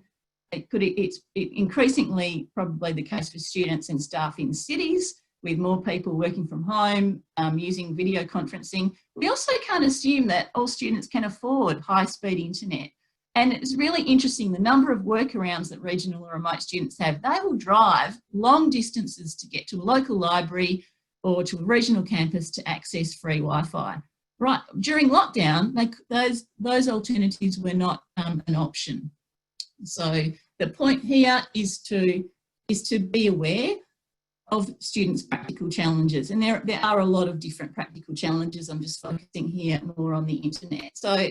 it's increasingly probably the case for students and staff in cities with more people working from home, using video conferencing. We also can't assume that all students can afford high-speed internet. And it's really interesting, the number of workarounds that regional or remote students have. They will drive long distances to get to a local library or to a regional campus to access free Wi-Fi. Right, during lockdown, those alternatives were not an option. So the point here is to be aware of students' practical challenges. And there are a lot of different practical challenges. I'm just focusing here more on the internet. So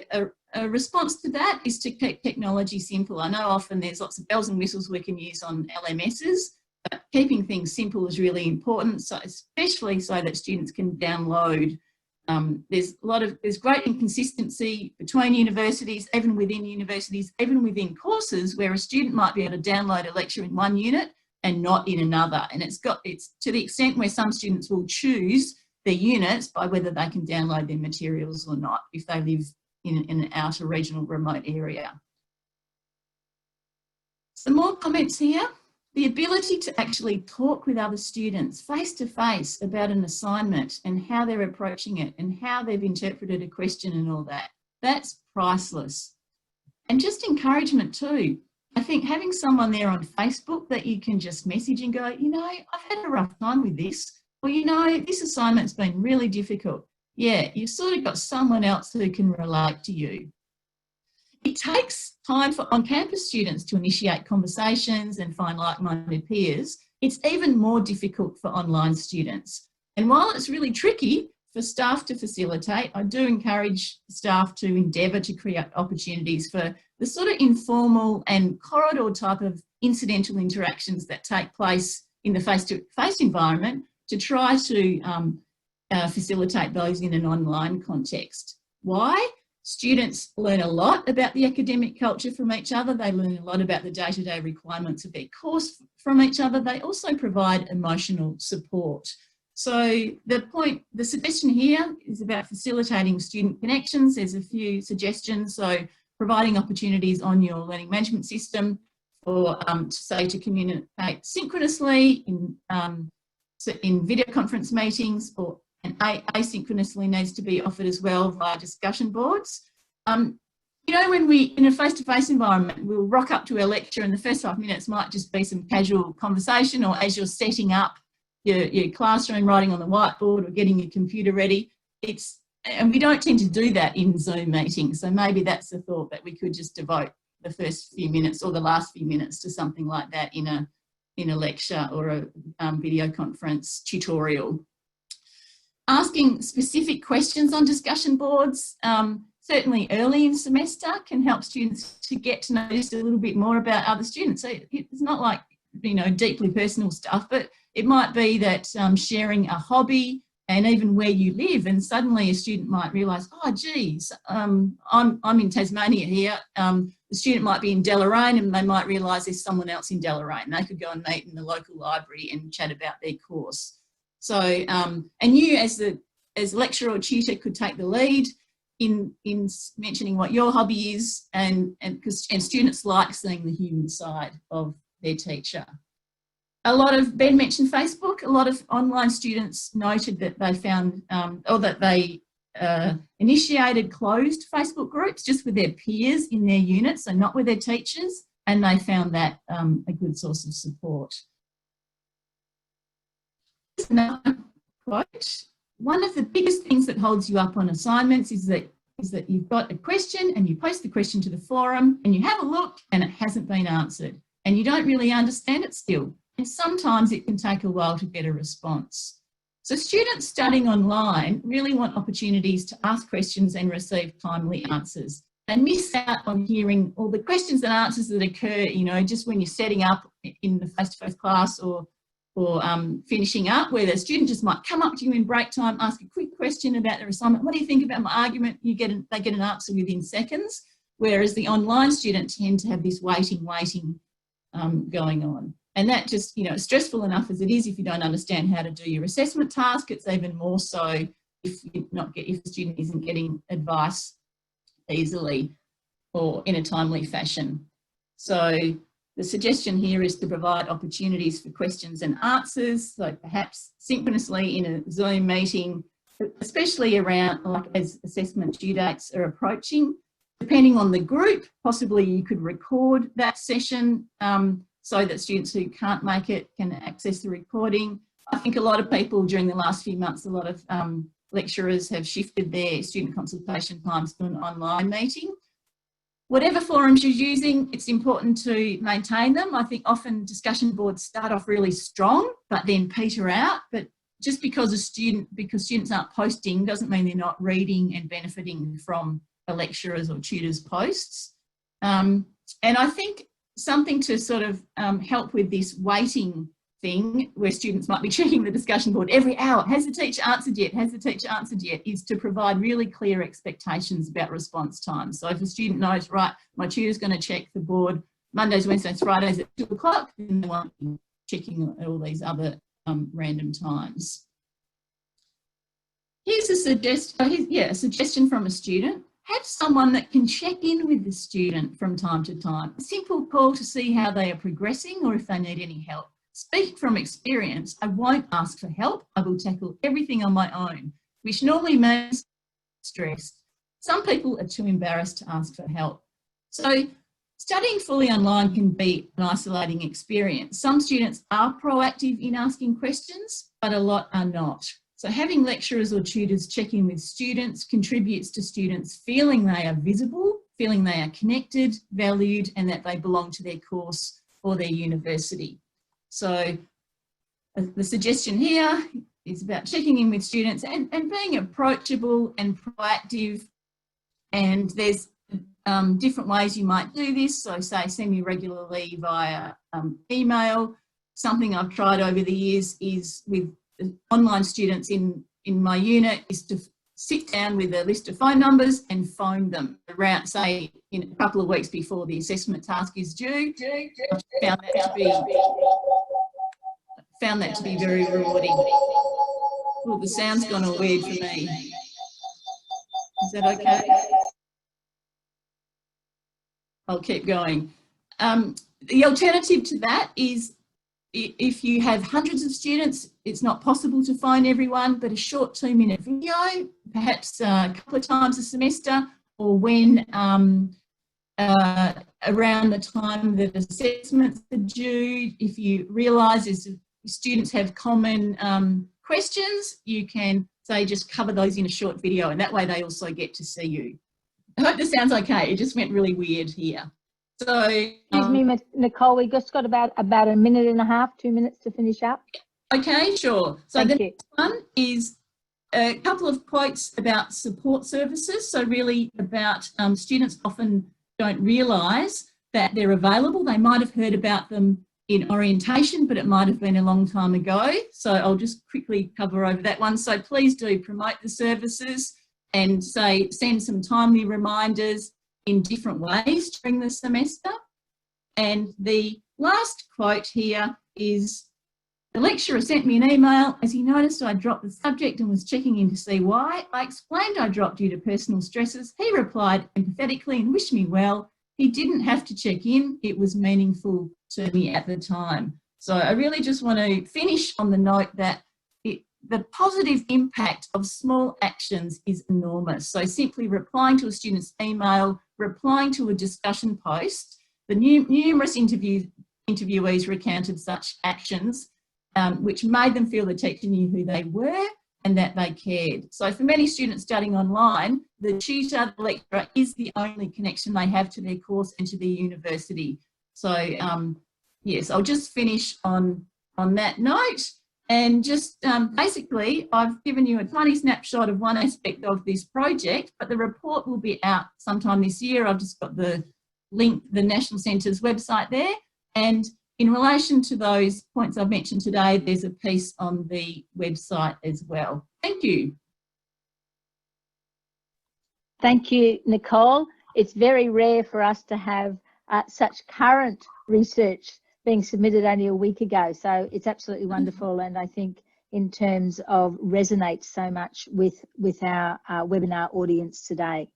a response to that is to keep technology simple. I know often there's lots of bells and whistles we can use on LMSs, but keeping things simple is really important, so especially so that students can download. There's great inconsistency between universities, even within courses, where a student might be able to download a lecture in one unit and not in another. And it's to the extent where some students will choose their units by whether they can download their materials or not if they live in an outer regional remote area. Some more comments here. the ability to actually talk with other students face to face about an assignment and how they're approaching it and how they've interpreted a question and all that, that's priceless. And just encouragement too. I think having someone there on Facebook that you can just message and go, you know, I've had a rough time with this, or, you know, this assignment's been really difficult. Yeah, you've sort of got someone else who can relate to you. It takes time for on-campus students to initiate conversations and find like-minded peers. It's even more difficult for online students. And while it's really tricky for staff to facilitate, I do encourage staff to endeavour to create opportunities for the sort of informal and corridor type of incidental interactions that take place in the face-to-face environment to try to facilitate those in an online context. Why? Students learn a lot about the academic culture from each other. They learn a lot about the day-to-day requirements of their course from each other. They also provide emotional support. So the suggestion here is about facilitating student connections. There's a few suggestions. So providing opportunities on your learning management system for, to communicate synchronously in video conference meetings, or and asynchronously needs to be offered as well via discussion boards. You know, when we, in a face-to-face environment, we'll rock up to a lecture and the first 5 minutes might just be some casual conversation, or as you're setting up your classroom, writing on the whiteboard or getting your computer ready. And we don't tend to do that in Zoom meetings. So maybe that's the thought, that we could just devote the first few minutes or the last few minutes to something like that in a lecture or a video conference tutorial. Asking specific questions on discussion boards, certainly early in semester, can help students to get to know just a little bit more about other students. So it's not like, you know, deeply personal stuff, but it might be that sharing a hobby and even where you live, and suddenly a student might realise, oh geez, I'm in Tasmania here. The student might be in Deloraine and they might realise there's someone else in Deloraine. They could go and meet in the local library and chat about their course. So, and you as lecturer or tutor could take the lead in mentioning what your hobby is, and students like seeing the human side of their teacher. Ben mentioned Facebook. A lot of online students noted that they found, or that they initiated closed Facebook groups just with their peers in their units, so not with their teachers, and they found that a good source of support. Another quote. One of the biggest things that holds you up on assignments is that you've got a question and you post the question to the forum and you have a look and it hasn't been answered and you don't really understand it still. And sometimes it can take a while to get a response. So students studying online really want opportunities to ask questions and receive timely answers. They miss out on hearing all the questions and answers that occur, you know, just when you're setting up in the face-to-face class or finishing up, where the student just might come up to you in break time, ask a quick question about their assignment. What do you think about my argument? They get an answer within seconds, whereas the online students tend to have this waiting going on. And that just, you know, it's stressful enough as it is if you don't understand how to do your assessment task. It's even more so if the student isn't getting advice easily or in a timely fashion. So the suggestion here is to provide opportunities for questions and answers, so perhaps synchronously in a Zoom meeting, especially around like as assessment due dates are approaching. Depending on the group, possibly you could record that session so that students who can't make it can access the recording. I think a lot of people during the last few months, a lot of lecturers have shifted their student consultation times to an online meeting. Whatever forums you're using, it's important to maintain them. I think often discussion boards start off really strong, but then peter out. But just because students aren't posting doesn't mean they're not reading and benefiting from a lecturer's or tutor's posts. And I think something to sort of help with this waiting thing, where students might be checking the discussion board every hour, has the teacher answered yet, has the teacher answered yet, is to provide really clear expectations about response time. So if a student knows, right, my tutor's going to check the board Mondays, Wednesdays, Fridays at 2 o'clock, then they won't be checking at all these other random times. Here's a suggestion from a student. have someone that can check in with the student from time to time. A simple call to see how they are progressing or if they need any help. Speaking from experience, I won't ask for help. I will tackle everything on my own, which normally means stress. Some people are too embarrassed to ask for help. So studying fully online can be an isolating experience. Some students are proactive in asking questions, but a lot are not. So having lecturers or tutors check in with students contributes to students feeling they are visible, feeling they are connected, valued, and that they belong to their course or their university. So the suggestion here is about checking in with students and being approachable and proactive. And there's different ways you might do this. So say semi-regularly via email. Something I've tried over the years is with online students in my unit is to sit down with a list of phone numbers and phone them around, say, in a couple of weeks before the assessment task is due. I found that to be very rewarding. Oh, the sound's gone all weird for me. Is that okay? I'll keep going. The alternative to that is if you have hundreds of students, it's not possible to phone everyone, but a short 2-minute video, perhaps a couple of times a semester, or when around the time that assessments are due, if you realise students have common questions, you can say just cover those in a short video, and that way they also get to see you. I hope this sounds okay. It just went really weird here. So, excuse me, Nicole, we just got about a minute and a half, 2 minutes to finish up. Okay, sure. So the next one is a couple of quotes about support services. So really about students often don't realise that they're available. They might have heard about them in orientation, but it might have been a long time ago. So I'll just quickly cover over that one. So please do promote the services and say send some timely reminders in different ways during the semester. And the last quote here is, the lecturer sent me an email. As he noticed I dropped the subject and was checking in to see why. I explained I dropped due to personal stresses. He replied empathetically and wished me well. He didn't have to check in. It was meaningful to me at the time. So I really just want to finish on the note that the positive impact of small actions is enormous. So simply replying to a student's email, replying to a discussion post, the numerous interviewees recounted such actions, which made them feel the teacher knew who they were and that they cared. So for many students studying online, the tutor, the lecturer is the only connection they have to their course and to their university. So yes, I'll just finish on that note. And just basically, I've given you a tiny snapshot of one aspect of this project, but the report will be out sometime this year. I've just got the link, the National Centre's website there. And in relation to those points I've mentioned today, there's a piece on the website as well. Thank you. Thank you, Nicole. It's very rare for us to have such current research being submitted only a week ago. So it's absolutely wonderful. And I think in terms of resonates so much with our webinar audience today.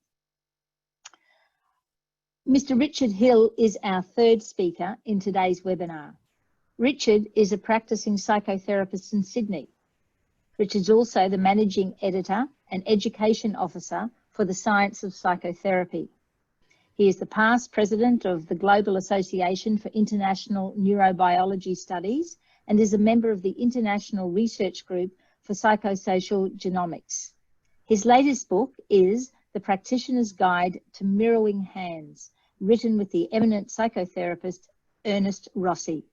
Mr. Richard Hill is our third speaker in today's webinar. Richard is a practicing psychotherapist in Sydney. Richard's also the Managing Editor and Education Officer for the Science of Psychotherapy. He is the past president of the Global Association for International Neurobiology Studies and is a member of the International Research Group for Psychosocial Genomics. His latest book is The Practitioner's Guide to Mirroring Hands, written with the eminent psychotherapist Ernest Rossi.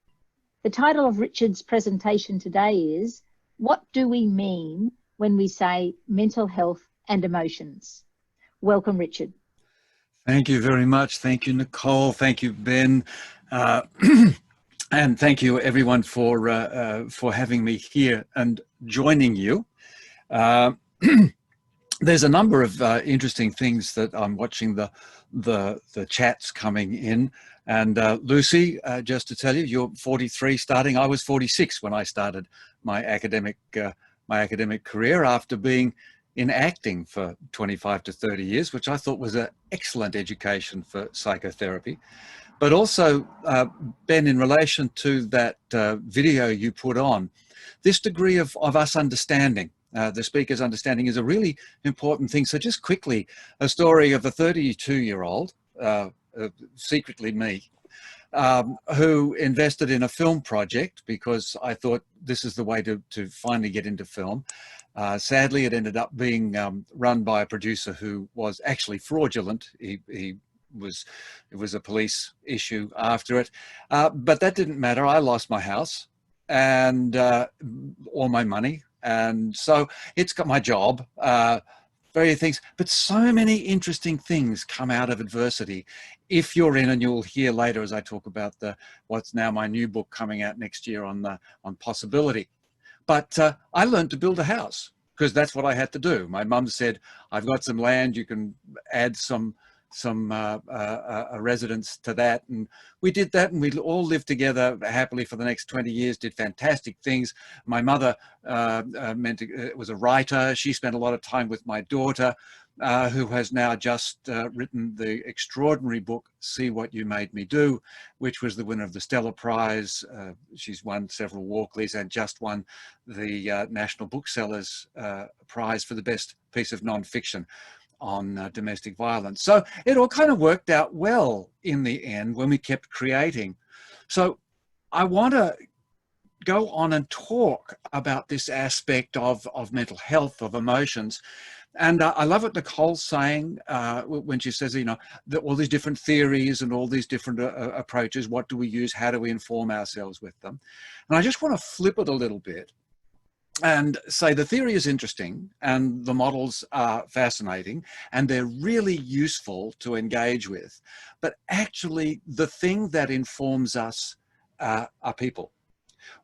The title of Richard's presentation today is, What Do We Mean When We Say Mental Health and Emotions? Welcome, Richard. Thank you very much. Thank you, Nicole. Thank you, Ben. And thank you, everyone, for having me here and joining you. There's a number of interesting things that I'm watching the chats coming in. And Lucy, just to tell you, you're 43 starting. I was 46 when I started my academic career after being in acting for 25 to 30 years, which I thought was an excellent education for psychotherapy. But also, Ben, in relation to that video you put on, this degree of us understanding, the speaker's understanding, is a really important thing. So just quickly, a story of a 32-year-old, secretly me, who invested in a film project because I thought this is the way to finally get into film. Sadly, it ended up being run by a producer who was actually fraudulent. It was a police issue after it, but that didn't matter. I lost my house and all my money, and so it's got my job. Various things, but so many interesting things come out of adversity. If you're in, and you'll hear later as I talk about what's now my new book coming out next year on possibility. But I learned to build a house because that's what I had to do. My mum said, "I've got some land, you can add a residence to that," and we did that, and we all lived together happily for the next 20 years, did fantastic things. My mother was a writer. She spent a lot of time with my daughter, who has now just written the extraordinary book See What You Made Me Do, which was the winner of the Stella Prize. She's won several Walkleys and just won the National Booksellers Prize for the best piece of non-fiction on domestic violence. So it all kind of worked out well in the end when we kept creating. So I want to go on and talk about this aspect of mental health, of emotions. And I love what Nicole's saying when she says, you know, that all these different theories and all these different approaches, what do we use? How do we inform ourselves with them? And I just want to flip it a little bit and say the theory is interesting and the models are fascinating and they're really useful to engage with. But actually, the thing that informs us are people.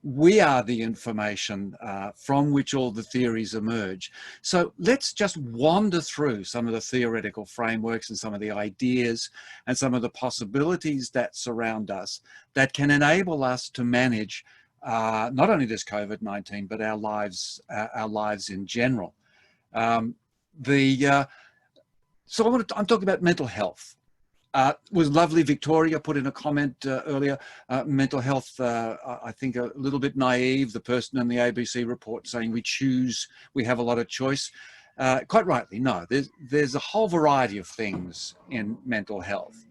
We are the information from which all the theories emerge. So let's just wander through some of the theoretical frameworks and some of the ideas and some of the possibilities that surround us that can enable us to manage not only this COVID-19, but our lives in general. So I'm talking about mental health. It was lovely, Victoria put in a comment earlier, mental health, I think a little bit naive, the person in the ABC report saying we have a lot of choice. Quite rightly, no, there's a whole variety of things in mental health.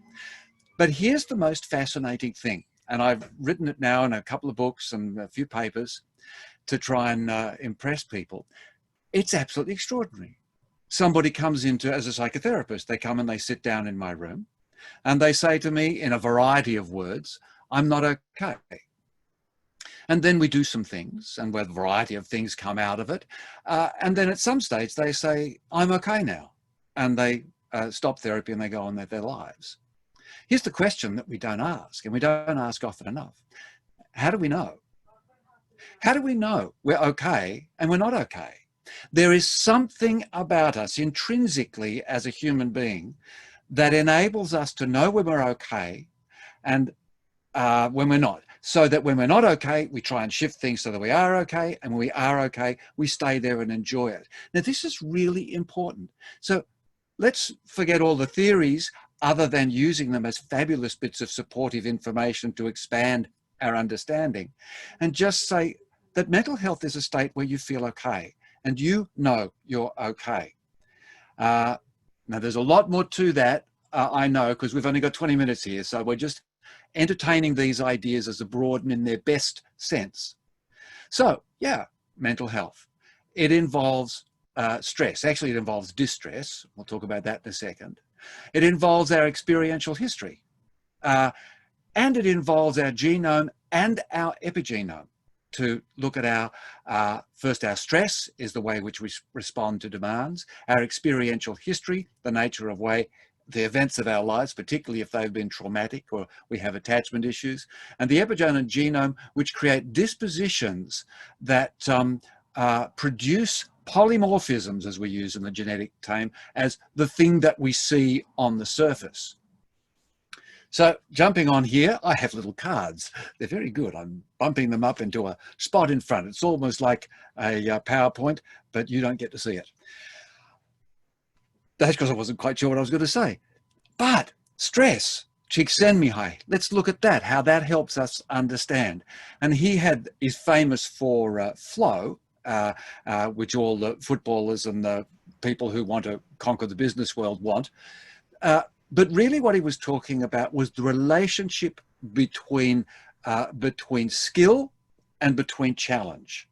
But here's the most fascinating thing, and I've written it now in a couple of books and a few papers to try and impress people. It's absolutely extraordinary. Somebody comes as a psychotherapist, they come and they sit down in my room, and they say to me in a variety of words, "I'm not okay." And then we do some things, and a variety of things come out of it. And then at some stage they say, "I'm okay now." And they stop therapy and they go on with their lives. Here's the question that we don't ask, and we don't ask often enough. How do we know? How do we know we're okay and we're not okay? There is something about us intrinsically as a human being that enables us to know when we're okay and when we're not. So that when we're not okay, we try and shift things so that we are okay. And when we are okay, we stay there and enjoy it. Now, this is really important. So let's forget all the theories other than using them as fabulous bits of supportive information to expand our understanding, and just say that mental health is a state where you feel okay and you know you're okay. Now, there's a lot more to that, I know, because we've only got 20 minutes here. So we're just entertaining these ideas as a broad and in their best sense. So, yeah, mental health. It involves stress. Actually, it involves distress. We'll talk about that in a second. It involves our experiential history. And it involves our genome and our epigenome. To look at our stress is the way which we respond to demands, our experiential history, the nature of the events of our lives, particularly if they've been traumatic or we have attachment issues, and the epigenome and genome, which create dispositions that produce polymorphisms, as we use in the genetic term, as the thing that we see on the surface. So jumping on here, I have little cards. They're very good. I'm bumping them up into a spot in front. It's almost like a PowerPoint, but you don't get to see it. That's because I wasn't quite sure what I was going to say. But stress, Csikszentmihalyi, let's look at that, how that helps us understand. And he is famous for flow, which all the footballers and the people who want to conquer the business world want. But really what he was talking about was the relationship between skill and between challenge.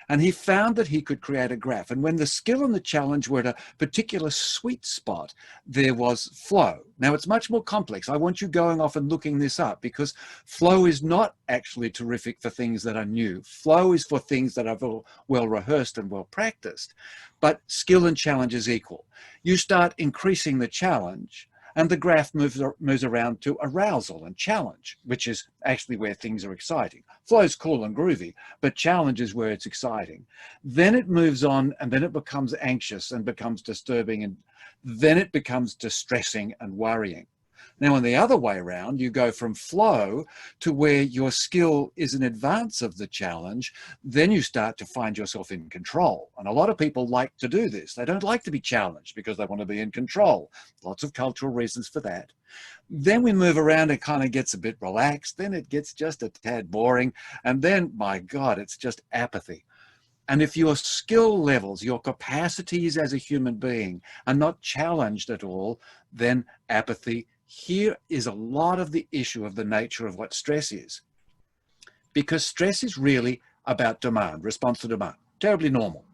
And he found that he could create a graph. And when the skill and the challenge were at a particular sweet spot, there was flow. Now, it's much more complex. I want you going off and looking this up, because flow is not actually terrific for things that are new. Flow is for things that are well rehearsed and well practiced. But skill and challenge is equal. You start increasing the challenge, and the graph moves around to arousal and challenge, which is actually where things are exciting. Flow's cool and groovy, but challenge is where it's exciting. Then it moves on, and then it becomes anxious and becomes disturbing, and then it becomes distressing and worrying. Now, on the other way around, you go from flow to where your skill is in advance of the challenge. Then you start to find yourself in control. And a lot of people like to do this. They don't like to be challenged because they want to be in control. Lots of cultural reasons for that. Then we move around, it kind of gets a bit relaxed. Then it gets just a tad boring. And then, my God, it's just apathy. And if your skill levels, your capacities as a human being are not challenged at all, then apathy. Here is a lot of the issue of the nature of what stress is. Because stress is really about demand, response to demand, terribly normal.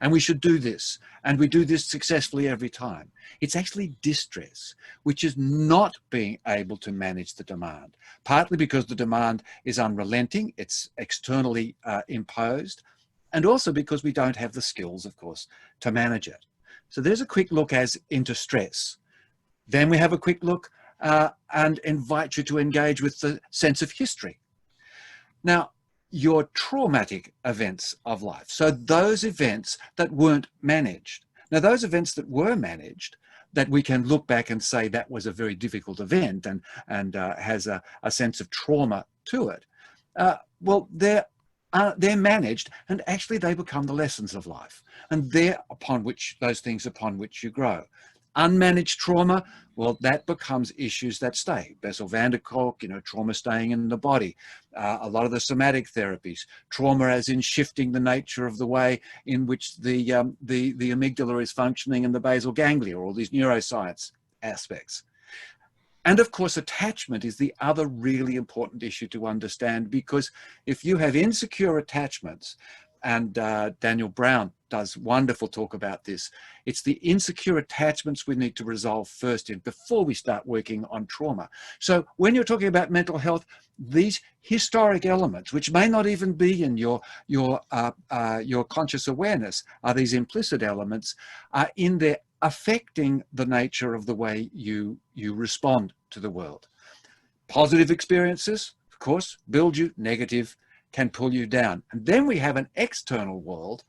And we should do this, and we do this successfully every time. It's actually distress, which is not being able to manage the demand, partly because the demand is unrelenting, it's externally imposed, and also because we don't have the skills, of course, to manage it. So there's a quick look into stress. Then we have a quick look and invite you to engage with the sense of history. Now, your traumatic events of life. So those events that weren't managed. Now, those events that were managed, that we can look back and say that was a very difficult event and has a sense of trauma to it. Well, they're managed, and actually they become the lessons of life. And they're those things upon which you grow. Unmanaged trauma, well, that becomes issues that stay. Bessel van der Kolk, trauma staying in the body. A lot of the somatic therapies, trauma as in shifting the nature of the way in which the amygdala is functioning and the basal ganglia, all these neuroscience aspects. And of course, attachment is the other really important issue to understand, because if you have insecure attachments, and Daniel Brown does wonderful talk about this. It's the insecure attachments we need to resolve first before we start working on trauma. So when you're talking about mental health, these historic elements, which may not even be in your conscious awareness, are these implicit elements, are in there affecting the nature of the way you respond to the world. Positive experiences, of course, build you. Negative can pull you down. And then we have an external world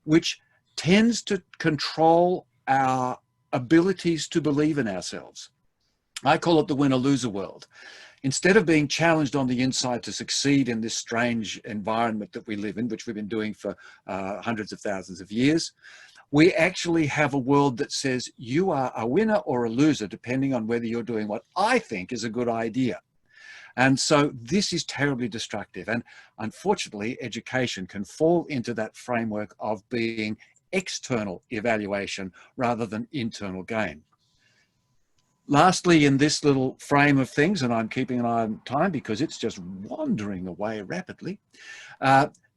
which tends to control our abilities to believe in ourselves. I call it the winner-loser world. Instead of being challenged on the inside to succeed in this strange environment that we live in, which we've been doing for hundreds of thousands of years, we actually have a world that says you are a winner or a loser, depending on whether you're doing what I think is a good idea. And so this is terribly destructive. And unfortunately, education can fall into that framework of being external evaluation rather than internal gain. Lastly, in this little frame of things, and I'm keeping an eye on time because it's just wandering away rapidly,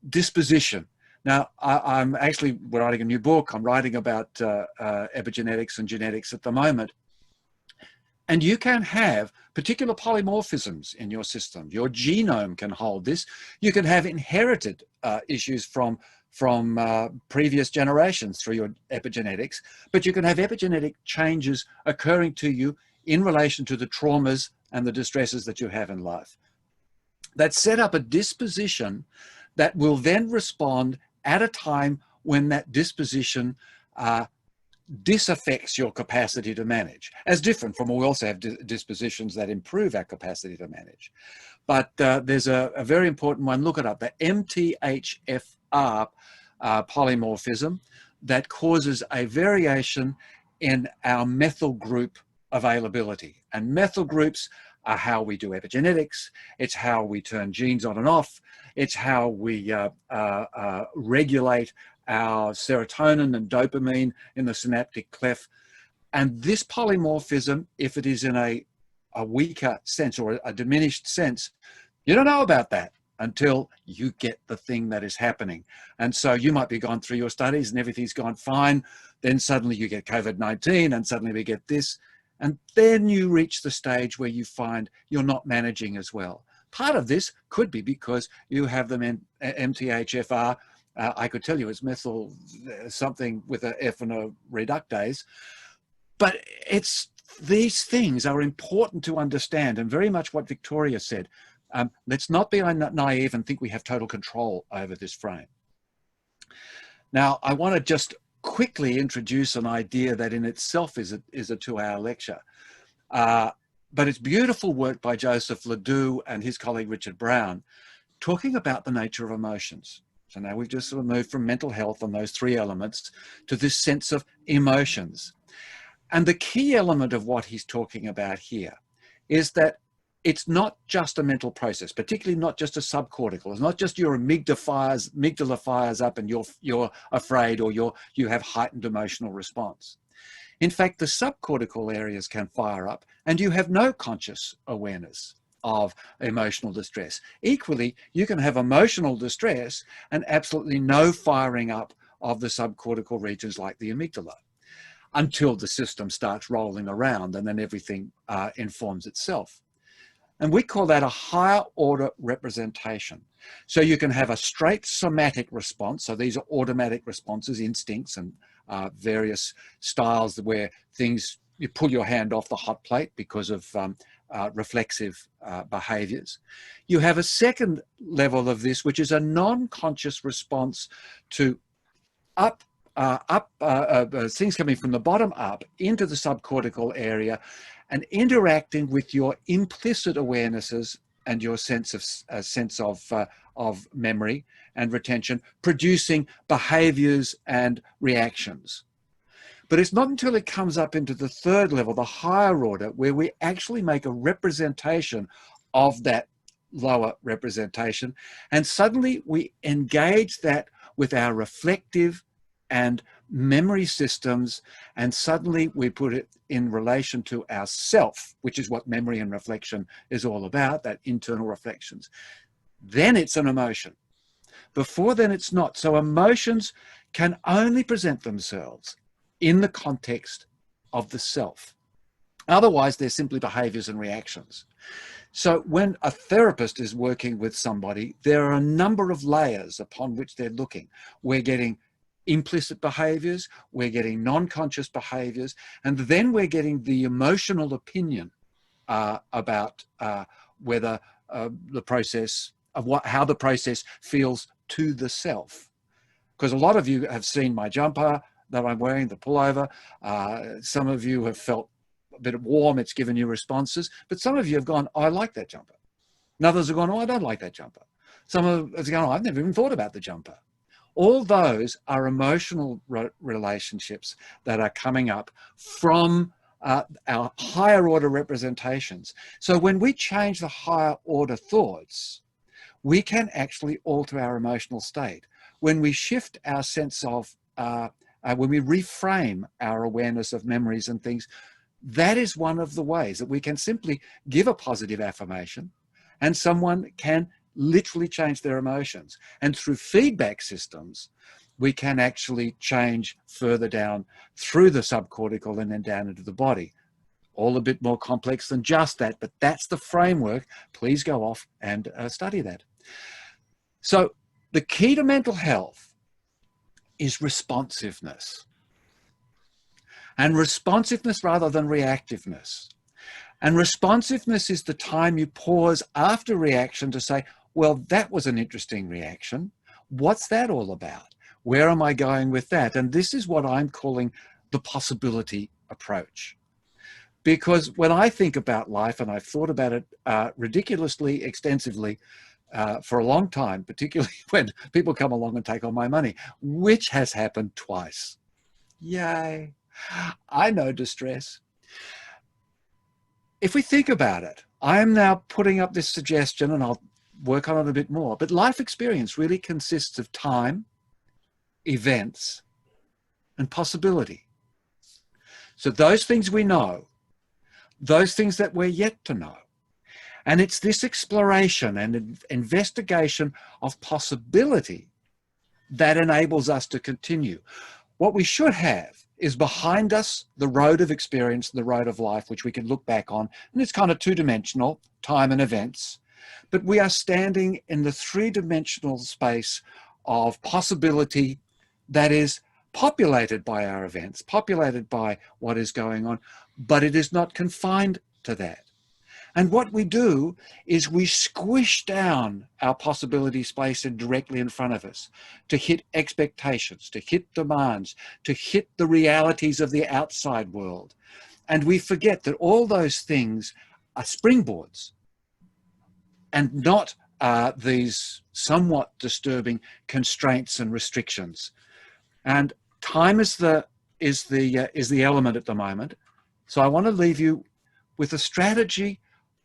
disposition. Now, I'm actually writing a new book. I'm writing about epigenetics and genetics at the moment. And you can have particular polymorphisms in your system. Your genome can hold this. You can have inherited issues from previous generations through your epigenetics, but you can have epigenetic changes occurring to you in relation to the traumas and the distresses that you have in life. That set up a disposition that will then respond at a time when that disposition disaffects your capacity to manage, as different from, we also have dispositions that improve our capacity to manage. But there's a very important one, look it up, the MTHFR polymorphism that causes a variation in our methyl group availability. And methyl groups are how we do epigenetics. It's how we turn genes on and off. It's how we regulate our serotonin and dopamine in the synaptic cleft. And this polymorphism, if it is in a weaker sense or a diminished sense, you don't know about that until you get the thing that is happening. And so you might be gone through your studies and everything's gone fine. Then suddenly you get COVID-19 and suddenly we get this. And then you reach the stage where you find you're not managing as well. Part of this could be because you have them in MTHFR. I could tell you it's methyl something with a F and a reductase. But these things are important to understand, and very much what Victoria said. Let's not be naive and think we have total control over this frame. Now, I want to just quickly introduce an idea that in itself is a 2-hour lecture. But it's beautiful work by Joseph Ledoux and his colleague Richard Brown, talking about the nature of emotions. So now we've just sort of moved from mental health and those 3 elements to this sense of emotions. And the key element of what he's talking about here is that it's not just a mental process, particularly not just a subcortical. It's not just your amygdala fires up and you're afraid or you have heightened emotional response. In fact, the subcortical areas can fire up and you have no conscious awareness of emotional distress. Equally, you can have emotional distress and absolutely no firing up of the subcortical regions like the amygdala until the system starts rolling around and then everything informs itself. And we call that a higher order representation. So you can have a straight somatic response. So these are automatic responses, instincts, and various styles where you pull your hand off the hot plate because of reflexive behaviors. You have a second level of this, which is a non-conscious response to things coming from the bottom up into the subcortical area and interacting with your implicit awarenesses and your sense of memory and retention, producing behaviors and reactions. But it's not until it comes up into the third level, the higher order, where we actually make a representation of that lower representation, and suddenly we engage that with our reflective and memory systems, and suddenly we put it in relation to ourself, which is what memory and reflection is all about, that internal reflections. Then it's an emotion. Before then it's not. So emotions can only present themselves in the context of the self. Otherwise, they're simply behaviors and reactions. So when a therapist is working with somebody, there are a number of layers upon which they're looking. We're getting implicit behaviors, we're getting non-conscious behaviors, and then we're getting the emotional opinion about whether the process of how the process feels to the self. Because a lot of you have seen my jumper that I'm wearing, the pullover. Some of you have felt a bit warm, it's given you responses, but some of you have gone, oh, I like that jumper. And others have gone, oh, I don't like that jumper. Some of us have gone, oh, I've never even thought about the jumper. All those are emotional relationships that are coming up from our higher order representations. So when we change the higher order thoughts, we can actually alter our emotional state. When we shift our sense of, when we reframe our awareness of memories and things, that is one of the ways that we can simply give a positive affirmation and someone can literally change their emotions. And through feedback systems, we can actually change further down through the subcortical and then down into the body. All a bit more complex than just that, but that's the framework. Please go off and study that. So the key to mental health is responsiveness. And responsiveness rather than reactiveness. And responsiveness is the time you pause after reaction to say, well, that was an interesting reaction. What's that all about? Where am I going with that? And this is what I'm calling the possibility approach. Because when I think about life, and I've thought about it ridiculously extensively for a long time, particularly when people come along and take all my money, which has happened twice. Yay. I know distress. If we think about it, I am now putting up this suggestion, and I'll work on it a bit more, but life experience really consists of time, events, and possibility. So those things we know, those things that we're yet to know. And it's this exploration and investigation of possibility that enables us to continue. What we should have is behind us the road of experience, the road of life, which we can look back on. And it's kind of two-dimensional, time and events. But we are standing in the three-dimensional space of possibility that is populated by our events, populated by what is going on, but it is not confined to that. And what we do is we squish down our possibility space directly in front of us to hit expectations, to hit demands, to hit the realities of the outside world. And we forget that all those things are springboards and not these somewhat disturbing constraints and restrictions. And time is the element at the moment. So I want to leave you with a strategy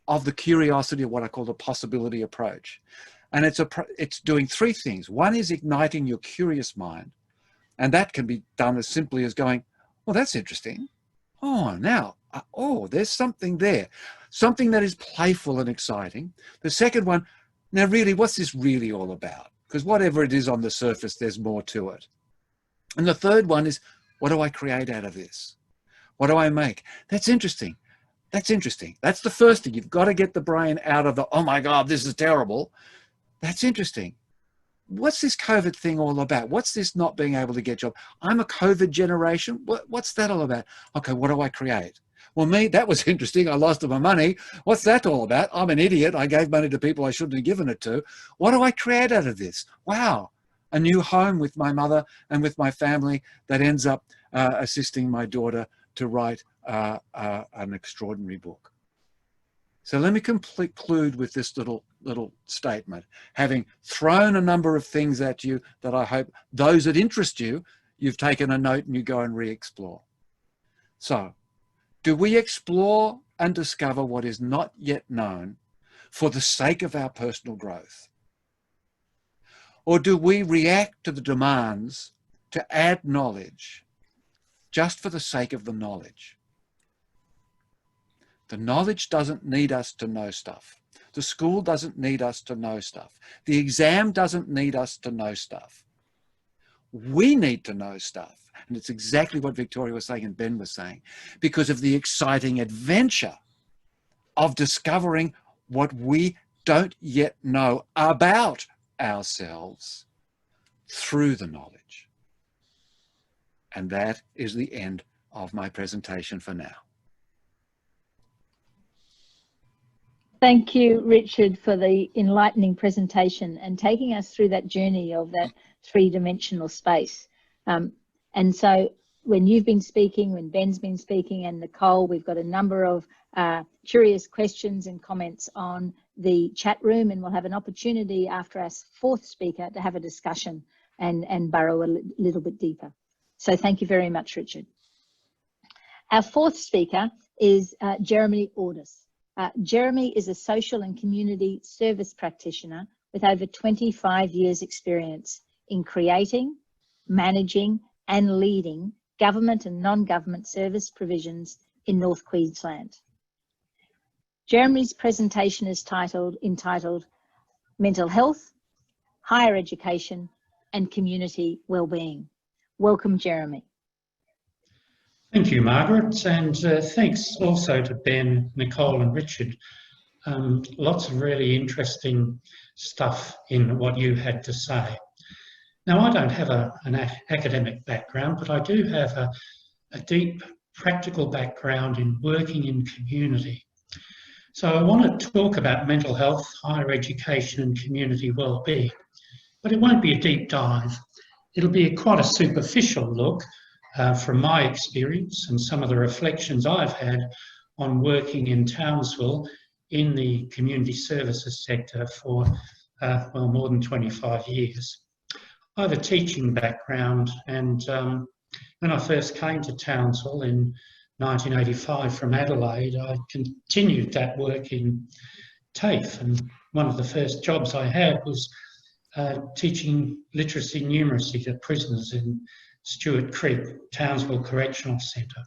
of the curiosity, of what I call the possibility approach. And it's doing three things. One is igniting your curious mind. And that can be done as simply as going, well, that's interesting. Oh, now, there's something there. Something that is playful and exciting. The second one, now really, what's this really all about? Because whatever it is on the surface, there's more to it. And the third one is, what do I create out of this? What do I make? That's interesting. That's interesting. That's the first thing. You've got to get the brain out of the, oh my God, this is terrible. That's interesting. What's this COVID thing all about? What's this not being able to get a job? I'm a COVID generation. What's that all about? Okay, what do I create? Well, me, that was interesting. I lost my money. What's that all about? I'm an idiot. I gave money to people I shouldn't have given it to. What do I create out of this? Wow. A new home with my mother and with my family that ends up assisting my daughter to write an extraordinary book. So let me conclude with this little statement. Having thrown a number of things at you that I hope those that interest you, you've taken a note and you go and re-explore. So, do we explore and discover what is not yet known for the sake of our personal growth? Or do we react to the demands to add knowledge just for the sake of the knowledge? The knowledge doesn't need us to know stuff. The school doesn't need us to know stuff. The exam doesn't need us to know stuff. We need to know stuff. And it's exactly what Victoria was saying and Ben was saying, because of the exciting adventure of discovering what we don't yet know about ourselves through the knowledge. And that is the end of my presentation for now. Thank you, Richard, for the enlightening presentation and taking us through that journey of that three-dimensional space. And so when you've been speaking, when Ben's been speaking, and Nicole, we've got a number of curious questions and comments on the chat room, and we'll have an opportunity after our fourth speaker to have a discussion and burrow a little bit deeper. So thank you very much, Richard. Our fourth speaker is Jeremy Audas. Jeremy is a social and community service practitioner with over 25 years experience in creating, managing and leading government and non-government service provisions in North Queensland. Jeremy's presentation is entitled Mental Health, Higher Education and Community Wellbeing. Welcome, Jeremy. Thank you, Margaret, and thanks also to Ben, Nicole and Richard. Lots of really interesting stuff in what you had to say. Now, I don't have an academic background, but I do have a deep practical background in working in community. So I want to talk about mental health, higher education and community wellbeing, but it won't be a deep dive. It'll be quite a superficial look from my experience and some of the reflections I've had on working in Townsville in the community services sector for well, more than 25 years. I have a teaching background and when I first came to Townsville in 1985 from Adelaide, I continued that work in TAFE, and one of the first jobs I had was teaching literacy and numeracy to prisoners in Stewart Creek, Townsville Correctional Centre.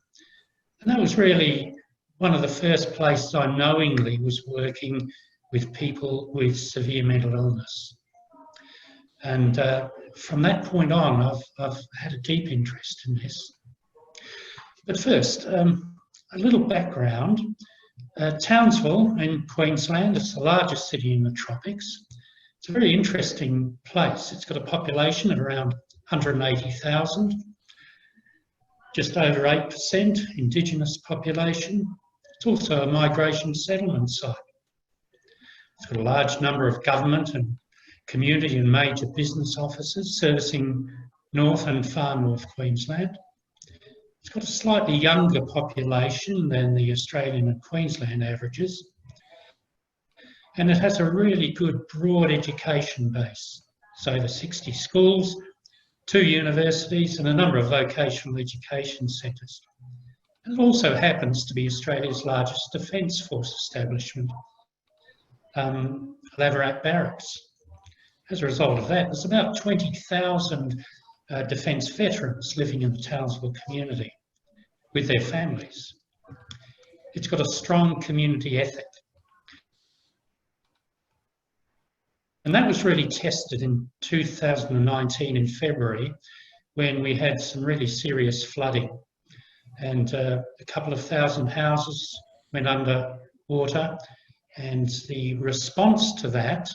And that was really one of the first places I knowingly was working with people with severe mental illness. And from that point on, I've had a deep interest in this. But first, a little background. Townsville in Queensland, it's the largest city in the tropics. It's a very interesting place. It's got a population of around 180,000, just over 8% Indigenous population. It's also a migration settlement site. It's got a large number of government and community and major business offices servicing North and far North Queensland. It's got a slightly younger population than the Australian and Queensland averages. And it has a really good broad education base. It's over 60 schools, 2 universities and a number of vocational education centres. It also happens to be Australia's largest Defence Force establishment, Laverack Barracks. As a result of that, there's about 20,000 Defence veterans living in the Townsville community with their families. It's got a strong community ethic. And that was really tested in 2019 in February, when we had some really serious flooding. And a couple of thousand houses went under water, and the response to that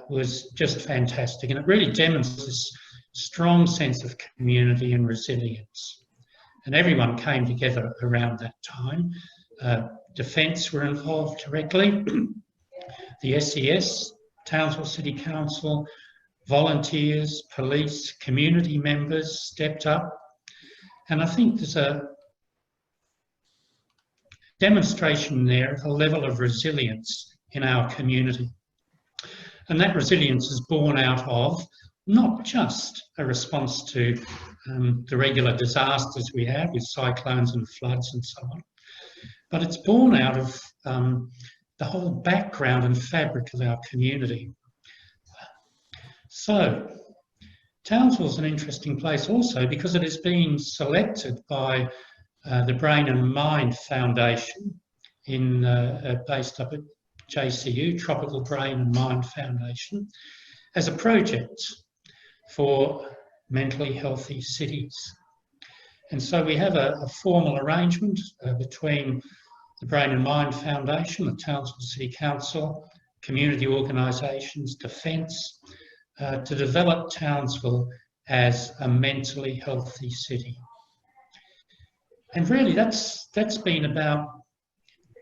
was just fantastic. And it really demonstrates this strong sense of community and resilience. And everyone came together around that time. Defence were involved directly, the SES, Townsville City Council, volunteers, police, community members stepped up. And I think there's a demonstration there of a level of resilience in our community. And that resilience is born out of not just a response to the regular disasters we have with cyclones and floods and so on, but it's born out of the whole background and fabric of our community. So, Townsville's an interesting place also because it has been selected by the Brain and Mind Foundation based up at JCU, Tropical Brain and Mind Foundation, as a project for mentally healthy cities. And so we have a formal arrangement between the Brain and Mind Foundation, the Townsville City Council, community organisations, Defence, to develop Townsville as a mentally healthy city. And really that's been about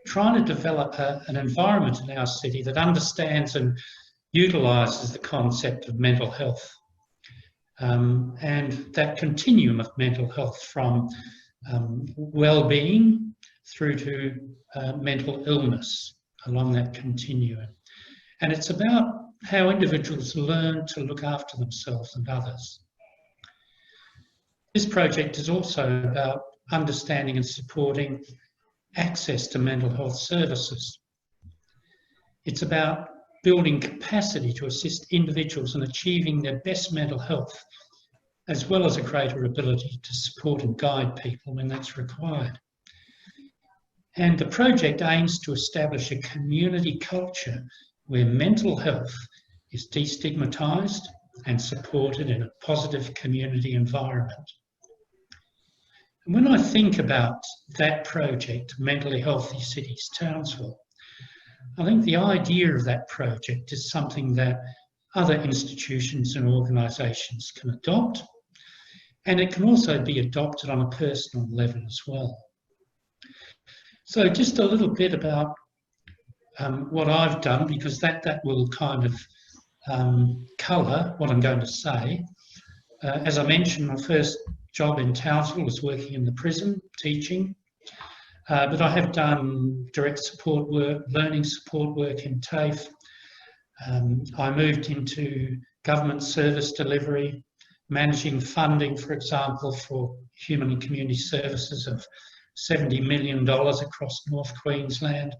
trying to develop an environment in our city that understands and utilises the concept of mental health. And that continuum of mental health from well-being through to mental illness along that continuum. And it's about how individuals learn to look after themselves and others. This project is also about understanding and supporting access to mental health services. It's about building capacity to assist individuals in achieving their best mental health, as well as a greater ability to support and guide people when that's required. And the project aims to establish a community culture where mental health is destigmatised and supported in a positive community environment. And when I think about that project, Mentally Healthy Cities Townsville, I think the idea of that project is something that other institutions and organisations can adopt, and it can also be adopted on a personal level as well. So just a little bit about what I've done, because that will kind of colour what I'm going to say. As I mentioned, my first job in Townsville was working in the prison, teaching. But I have done direct support work, learning support work in TAFE. I moved into government service delivery, managing funding, for example, for human and community services of $70 million across North Queensland,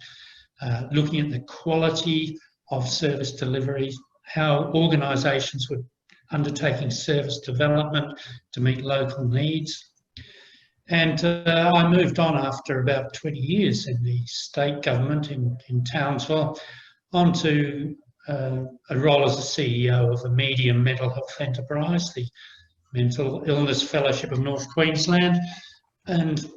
looking at the quality of service delivery, how organisations were undertaking service development to meet local needs. And I moved on after about 20 years in the state government in Townsville onto a role as the CEO of a medium mental health enterprise, the Mental Illness Fellowship of North Queensland. And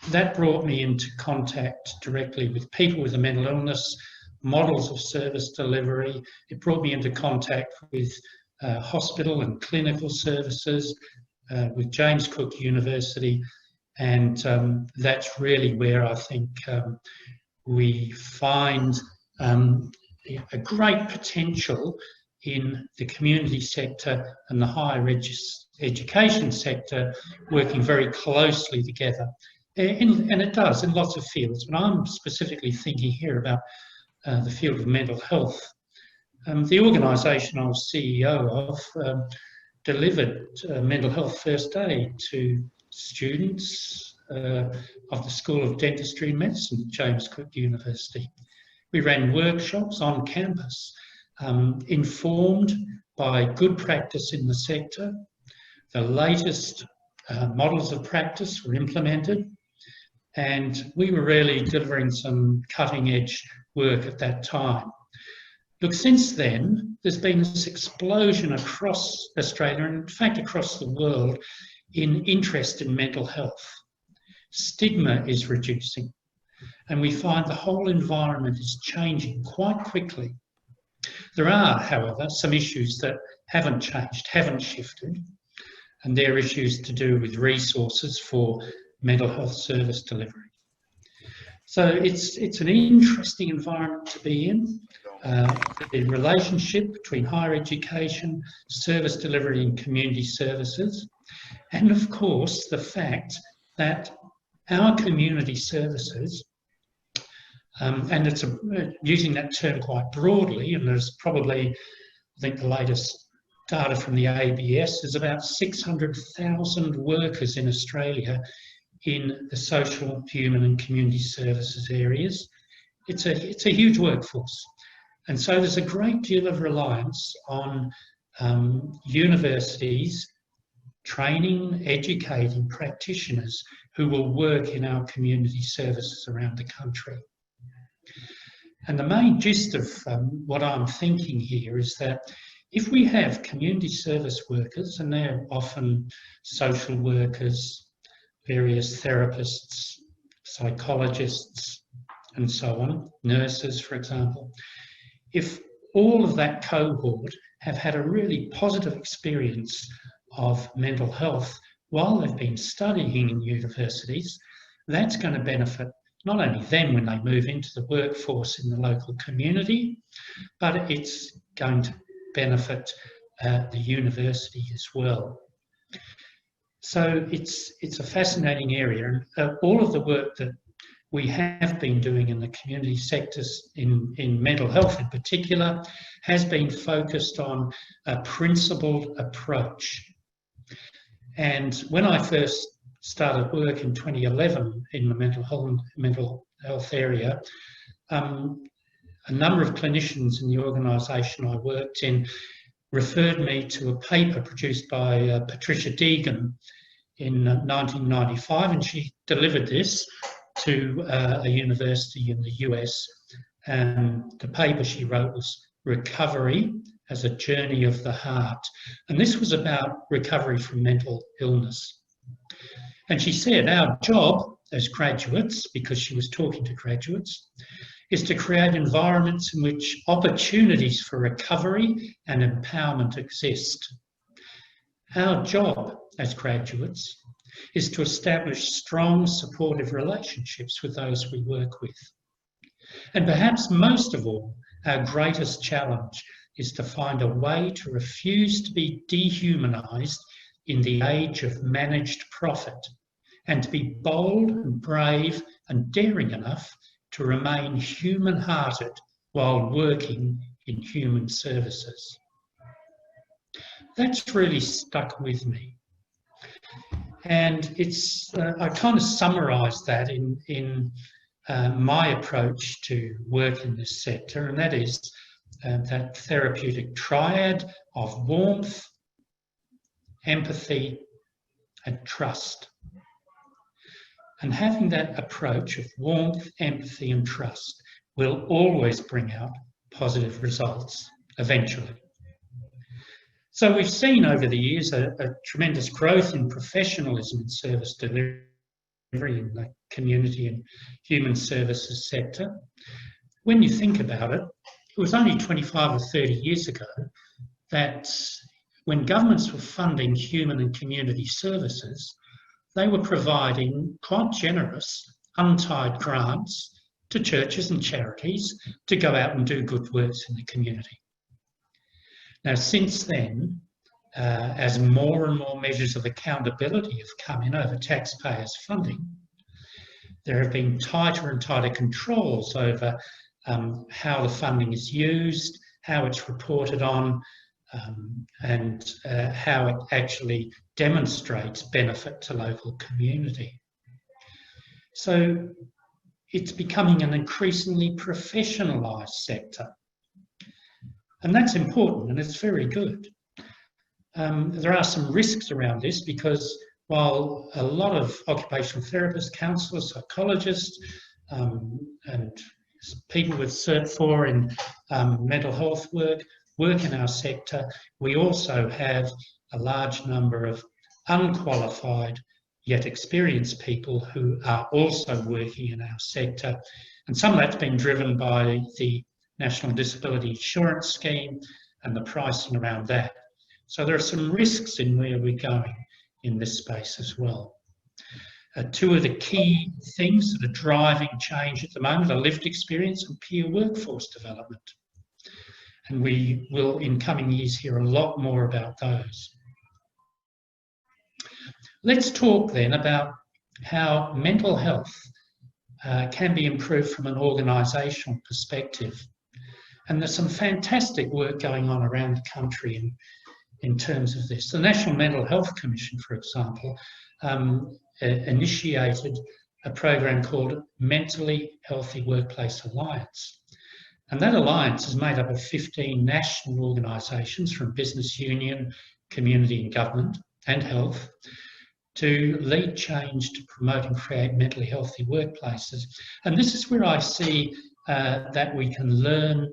that brought me into contact directly with people with a mental illness, models of service delivery. It brought me into contact with hospital and clinical services, with James Cook University, and that's really where I think we find a great potential in the community sector and the higher education sector working very closely together. And it does in lots of fields, but I'm specifically thinking here about the field of mental health. The organisation I was CEO of delivered mental health first aid to students of the School of Dentistry and Medicine at James Cook University. We ran workshops on campus, informed by good practice in the sector. The latest models of practice were implemented, and we were really delivering some cutting-edge work at that time. Look, since then, there's been this explosion across Australia, and in fact across the world, in interest in mental health. Stigma is reducing, and we find the whole environment is changing quite quickly. There are, however, some issues that haven't changed, haven't shifted, and they're issues to do with resources for mental health service delivery. So it's an interesting environment to be in. The relationship between higher education, service delivery and community services, and of course the fact that our community services, and it's using that term quite broadly, and there's probably, I think the latest data from the ABS is about 600,000 workers in Australia in the social, human and community services areas. It's a huge workforce. And so there's a great deal of reliance on universities training, educating practitioners who will work in our community services around the country. And the main gist of what I'm thinking here is that if we have community service workers, and they're often social workers, various therapists, psychologists, and so on, nurses, for example, if all of that cohort have had a really positive experience of mental health while they've been studying in universities, that's going to benefit not only them when they move into the workforce in the local community, but it's going to benefit the university as well. So it's a fascinating area, and all of the work that we have been doing in the community sectors, in mental health in particular, has been focused on a principled approach. And when I first started work in 2011 in the mental health area, a number of clinicians in the organisation I worked in referred me to a paper produced by Patricia Deegan in 1995, and she delivered this to a university in the US. And the paper she wrote was Recovery as a Journey of the Heart. And this was about recovery from mental illness. And she said our job as graduates, because she was talking to graduates, is to create environments in which opportunities for recovery and empowerment exist. Our job as graduates is to establish strong, supportive relationships with those we work with. And perhaps most of all, our greatest challenge is to find a way to refuse to be dehumanised in the age of managed profit, and to be bold and brave and daring enough to remain human-hearted while working in human services. That's really stuck with me. And it's, I kind of summarised that in my approach to work in this sector, and that is that therapeutic triad of warmth, empathy, and trust. And having that approach of warmth, empathy, and trust will always bring out positive results eventually. So we've seen over the years a tremendous growth in professionalism in service delivery in the community and human services sector. When you think about it, it was only 25 or 30 years ago that when governments were funding human and community services, they were providing quite generous, untied grants to churches and charities to go out and do good works in the community. Now, since then, as more and more measures of accountability have come in over taxpayers' funding, there have been tighter and tighter controls over how the funding is used, how it's reported on, and how it actually demonstrates benefit to local community. So it's becoming an increasingly professionalised sector. And that's important, and it's very good. There are some risks around this because while a lot of occupational therapists, counsellors, psychologists, and people with Cert 4 in mental health work in our sector, we also have a large number of unqualified yet experienced people who are also working in our sector. And some of that's been driven by the National Disability Insurance Scheme and the pricing around that. So there are some risks in where we're going in this space as well. Two of the key things that are driving change at the moment are lived experience and peer workforce development. And we will, in coming years, hear a lot more about those. Let's talk then about how mental health can be improved from an organisational perspective. And there's some fantastic work going on around the country in terms of this. The National Mental Health Commission, for example, initiated a program called Mentally Healthy Workplace Alliance. And that alliance is made up of 15 national organisations from business union, community and government and health to lead change to promote and create mentally healthy workplaces. And this is where I see that we can learn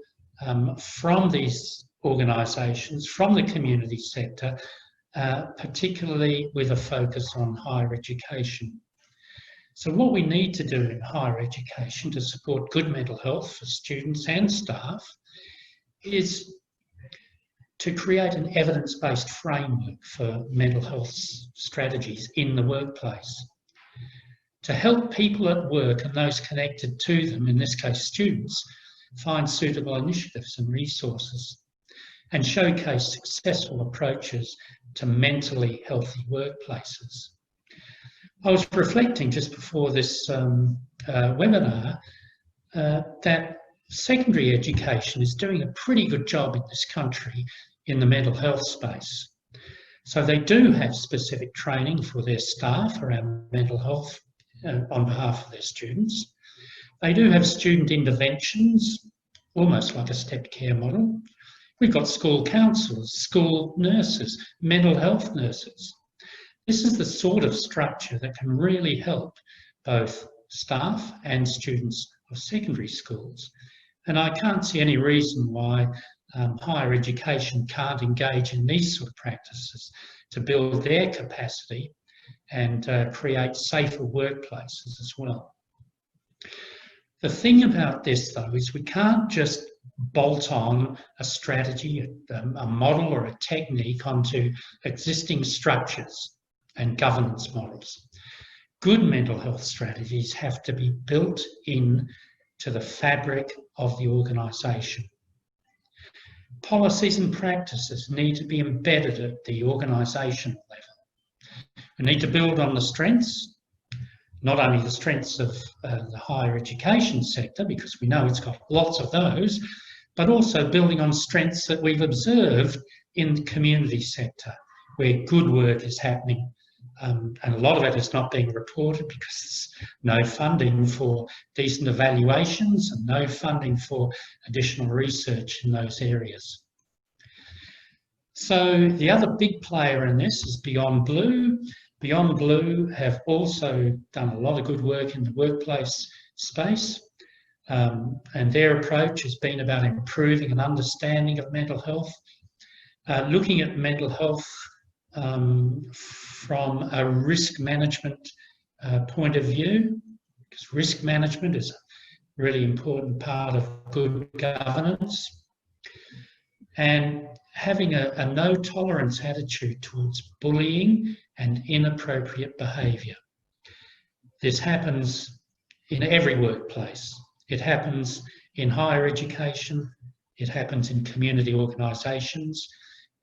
from these organisations, from the community sector, particularly with a focus on higher education. So what we need to do in higher education to support good mental health for students and staff is to create an evidence-based framework for mental health strategies in the workplace, to help people at work and those connected to them, in this case students, find suitable initiatives and resources, and showcase successful approaches to mentally healthy workplaces. I was reflecting just before this webinar that secondary education is doing a pretty good job in this country in the mental health space. So they do have specific training for their staff around mental health on behalf of their students. They do have student interventions, almost like a stepped care model. We've got school counsellors, school nurses, mental health nurses. This is the sort of structure that can really help both staff and students of secondary schools. And I can't see any reason why higher education can't engage in these sort of practices to build their capacity and create safer workplaces as well. The thing about this, though, is we can't just bolt on a strategy, a model or a technique onto existing structures and governance models. Good mental health strategies have to be built in to the fabric of the organisation. Policies and practices need to be embedded at the organisational level. We need to build on the strengths, not only the strengths of the higher education sector, because we know it's got lots of those, but also building on strengths that we've observed in the community sector, where good work is happening. And a lot of it is not being reported because there's no funding for decent evaluations and no funding for additional research in those areas. So the other big player in this is Beyond Blue. Beyond Blue have also done a lot of good work in the workplace space, and their approach has been about improving an understanding of mental health, looking at mental health from a risk management point of view, because risk management is a really important part of good governance, and having a no tolerance attitude towards bullying and inappropriate behaviour. This happens in every workplace. It happens in higher education, it happens in community organisations,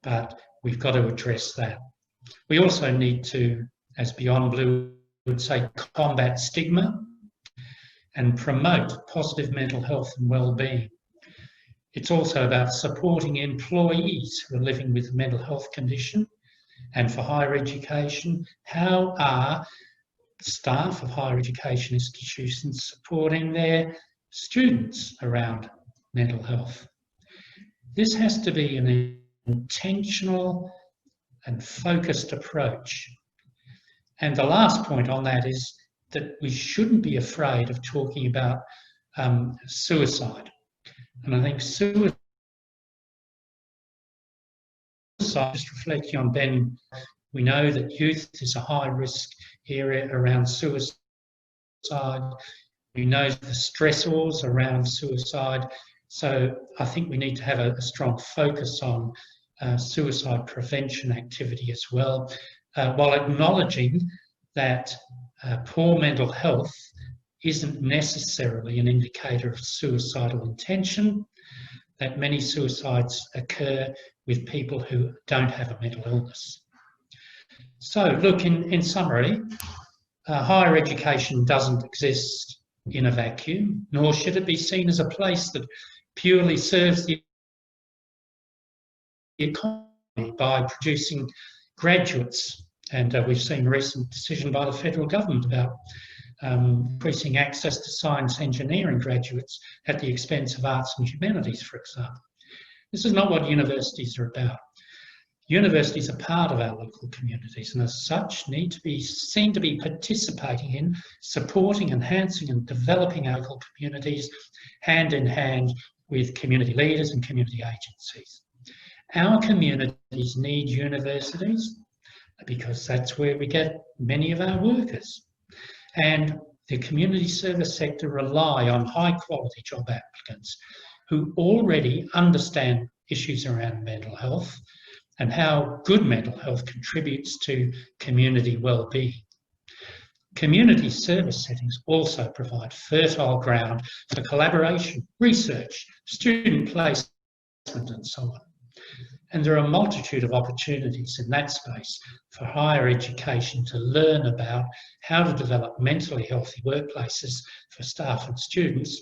but we've got to address that. We also need to, as Beyond Blue would say, combat stigma and promote positive mental health and wellbeing. It's also about supporting employees who are living with a mental health condition. And for higher education, how are staff of higher education institutions supporting their students around mental health? This has to be an intentional and focused approach. And the last point on that is that we shouldn't be afraid of talking about suicide. And I think suicide, just reflecting on Ben, we know that youth is a high risk area around suicide. We know the stressors around suicide. So I think we need to have a strong focus on suicide prevention activity as well, while acknowledging that poor mental health isn't necessarily an indicator of suicidal intention, that many suicides occur with people who don't have a mental illness. So look, in summary, higher education doesn't exist in a vacuum, nor should it be seen as a place that purely serves the economy by producing graduates. And we've seen a recent decision by the federal government about increasing access to science engineering graduates at the expense of arts and humanities, for example. This is not what universities are about. Universities are part of our local communities and as such need to be seen to be participating in, supporting, enhancing and developing our local communities hand in hand with community leaders and community agencies. Our communities need universities because that's where we get many of our workers. And the community service sector rely on high quality job applicants who already understand issues around mental health and how good mental health contributes to community well-being. Community service settings also provide fertile ground for collaboration, research, student placement and so on. And there are a multitude of opportunities in that space for higher education to learn about how to develop mentally healthy workplaces for staff and students,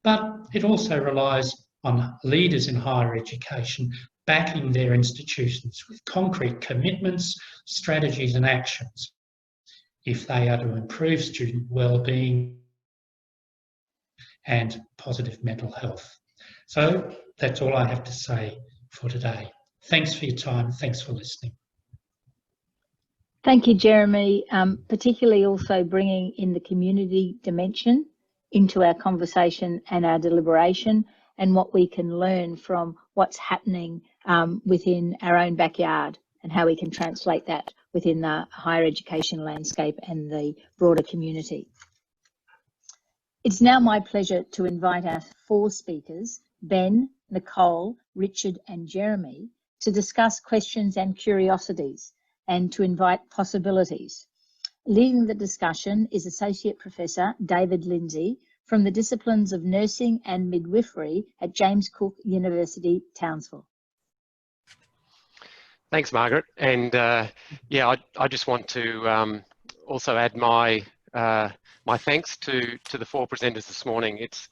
but it also relies on leaders in higher education backing their institutions with concrete commitments, strategies and actions if they are to improve student well-being and positive mental health. So that's all I have to say for today. Thanks for your time. Thanks for listening. Thank you, Jeremy, particularly also bringing in the community dimension into our conversation and our deliberation and what we can learn from what's happening within our own backyard and how we can translate that within the higher education landscape and the broader community. It's now my pleasure to invite our 4 speakers, Ben, Nicole, Richard and Jeremy, to discuss questions and curiosities and to invite possibilities. Leading the discussion is Associate Professor David Lindsay from the disciplines of Nursing and Midwifery at James Cook University, Townsville. Thanks, Margaret. And yeah, I just want to also add my thanks to the 4 presenters this morning. It's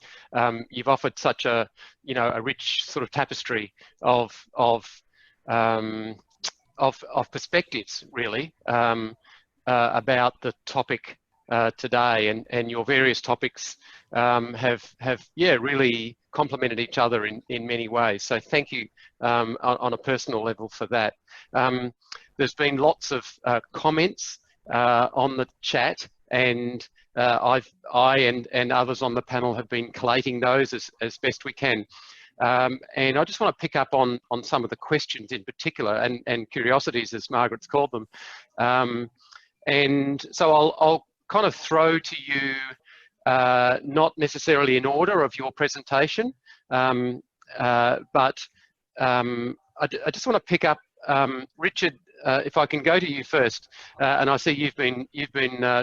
you've offered such a a rich sort of tapestry of of perspectives, really, about the topic today, and your various topics have really complemented each other in many ways. So thank you on a personal level for that. There's been lots of comments on the chat, and I and others on the panel have been collating those as best we can. And I just want to pick up on some of the questions in particular, and curiosities, as Margaret's called them. And so I'll kind of throw to you, not necessarily in order of your presentation, but I just want to pick up, Richard, if I can go to you first, and I see you've been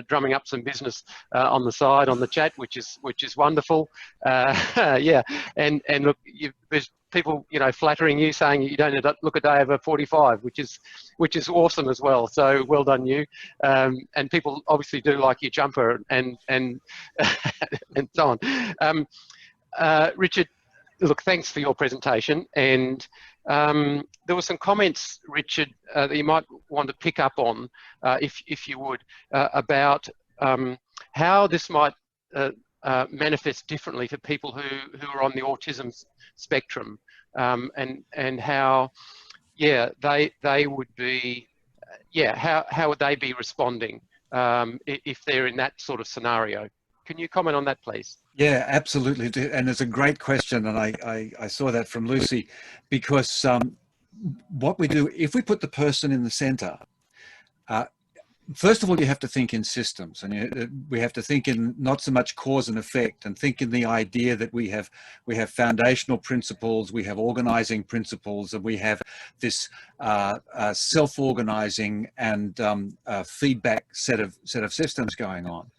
drumming up some business on the side on the chat, which is wonderful. Yeah, and look, there's people flattering you, saying you don't look a day over 45, which is awesome as well. So well done you. And people obviously do like your jumper and and so on. Richard, look, thanks for your presentation. And there were some comments, Richard, that you might want to pick up on, if you would, about how this might manifest differently for people who are on the autism spectrum, and how, they would be, how would they be responding if they're in that sort of scenario? Can you comment on that, please? Yeah, absolutely. And it's a great question. And I saw that from Lucy, because what we do, if we put the person in the center, first of all, you have to think in systems, and we have to think in not so much cause and effect, and think in the idea that we have foundational principles, we have organizing principles, and we have this self-organizing and feedback set of systems going on.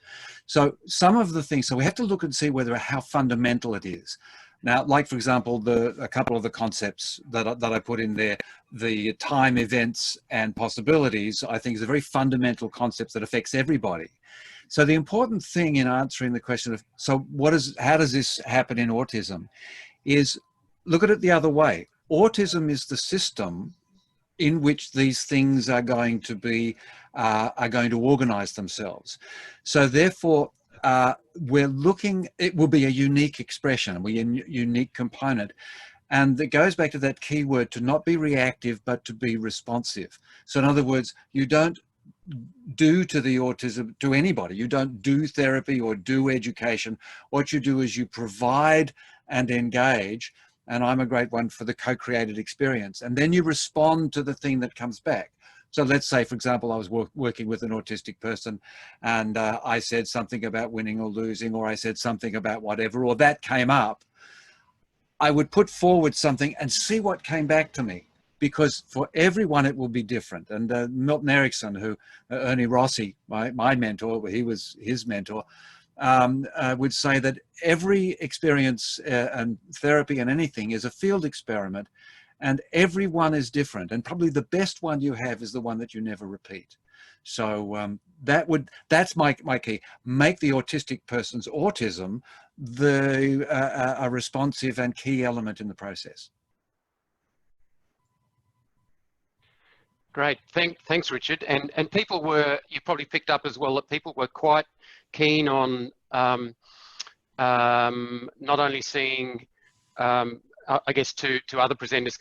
So some of the things, so we have to look and see how fundamental it is. Now, like, for example, a couple of the concepts that I put in there, the time, events, and possibilities, I think is a very fundamental concept that affects everybody. So the important thing in answering the question of, so how does this happen in autism, is look at it the other way. Autism is the system in which these things are going to organize themselves. So therefore, we're looking, it will be a unique expression, a unique component. And it goes back to that key word, to not be reactive, but to be responsive. So in other words, you don't do to the autism, to anybody, you don't do therapy or do education. What you do is you provide and engage, and I'm a great one for the co-created experience. And then you respond to the thing that comes back. So let's say, for example, I was working with an autistic person, and I said something about winning or losing, or I said something about whatever, or that came up. I would put forward something and see what came back to me, because for everyone it will be different. And Milton Erickson, Ernie Rossi, my mentor, he was his mentor, would say that every experience and therapy and anything is a field experiment, and everyone is different, and probably the best one you have is the one that you never repeat. So that's my key. Make the autistic person's autism a responsive and key element in the process. Great, thanks, Richard. And people were, you probably picked up as well, that people were quite keen on not only seeing, I guess, to other presenters,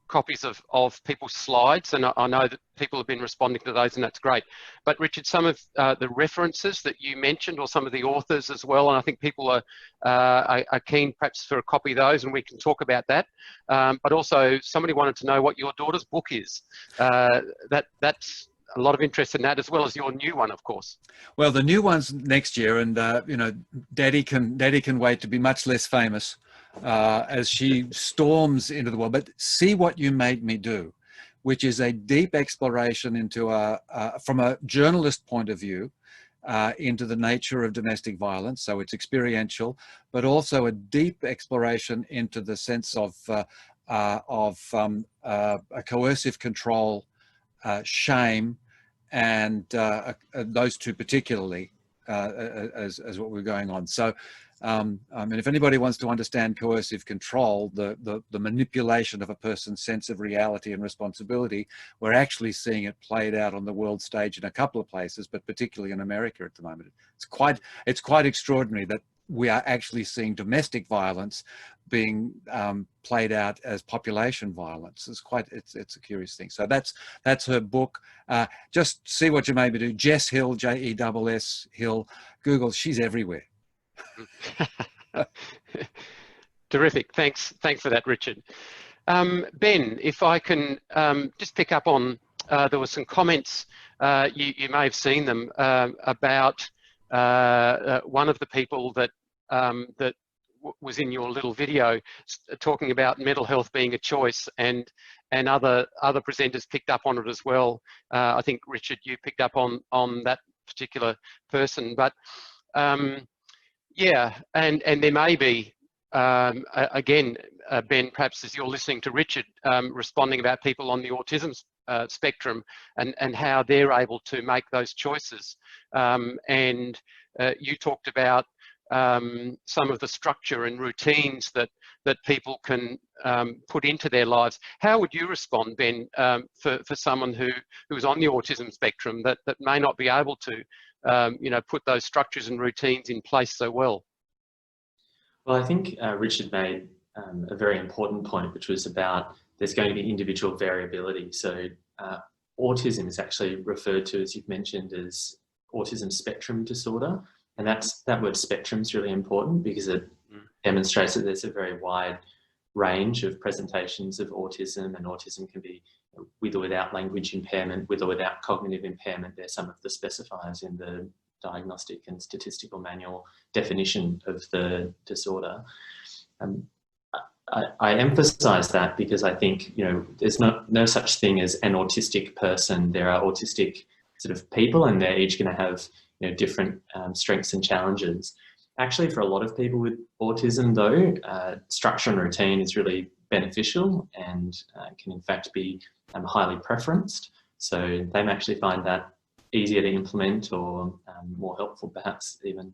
copies of people's slides, and I know that people have been responding to those, and that's great. But Richard, some of the references that you mentioned, or some of the authors as well, and I think people are keen perhaps for a copy of those, and we can talk about that. But also, somebody wanted to know what your daughter's book is. That's a lot of interest in that, as well as your new one, of course. Well, the new one's next year, and Daddy can wait to be much less famous as she storms into the world. But See What You Made Me Do, which is a deep exploration into from a journalist point of view, into the nature of domestic violence. So it's experiential, but also a deep exploration into the sense of a coercive control, shame, and those two particularly, as what we're going on. So, I mean, if anybody wants to understand coercive control, the manipulation of a person's sense of reality and responsibility, we're actually seeing it played out on the world stage in a couple of places, but particularly in America at the moment. It's quite extraordinary that we are actually seeing domestic violence being played out as population violence. It's a curious thing. So that's her book. Just see what you maybe do. Jess Hill, Jess Hill. Google. She's everywhere. Terrific. Thanks for that, Richard. Ben, if I can just pick up on, there were some comments, you may have seen them, about one of the people that was in your little video talking about mental health being a choice, and other presenters picked up on it as well. I think, Richard, you picked up on that particular person, but yeah, and there may be, again, Ben, perhaps as you're listening to Richard responding about people on the autism spectrum and how they're able to make those choices. And you talked about some of the structure and routines that people can put into their lives. How would you respond, Ben, for someone who's on the autism spectrum that may not be able to put those structures and routines in place so well? Well, I think Richard made a very important point, which was about there's going to be individual variability. So autism is actually referred to, as you've mentioned, as autism spectrum disorder. And that word spectrum is really important because it demonstrates that there's a very wide range of presentations of autism, and autism can be with or without language impairment, with or without cognitive impairment. There's some of the specifiers in the Diagnostic and Statistical Manual definition of the disorder. I emphasize that because I think, there's no such thing as an autistic person. There are autistic sort of people, and they're each going to have different strengths and challenges. Actually, for a lot of people with autism, though, structure and routine is really beneficial and can in fact be highly preferenced. So they may actually find that easier to implement, or more helpful perhaps even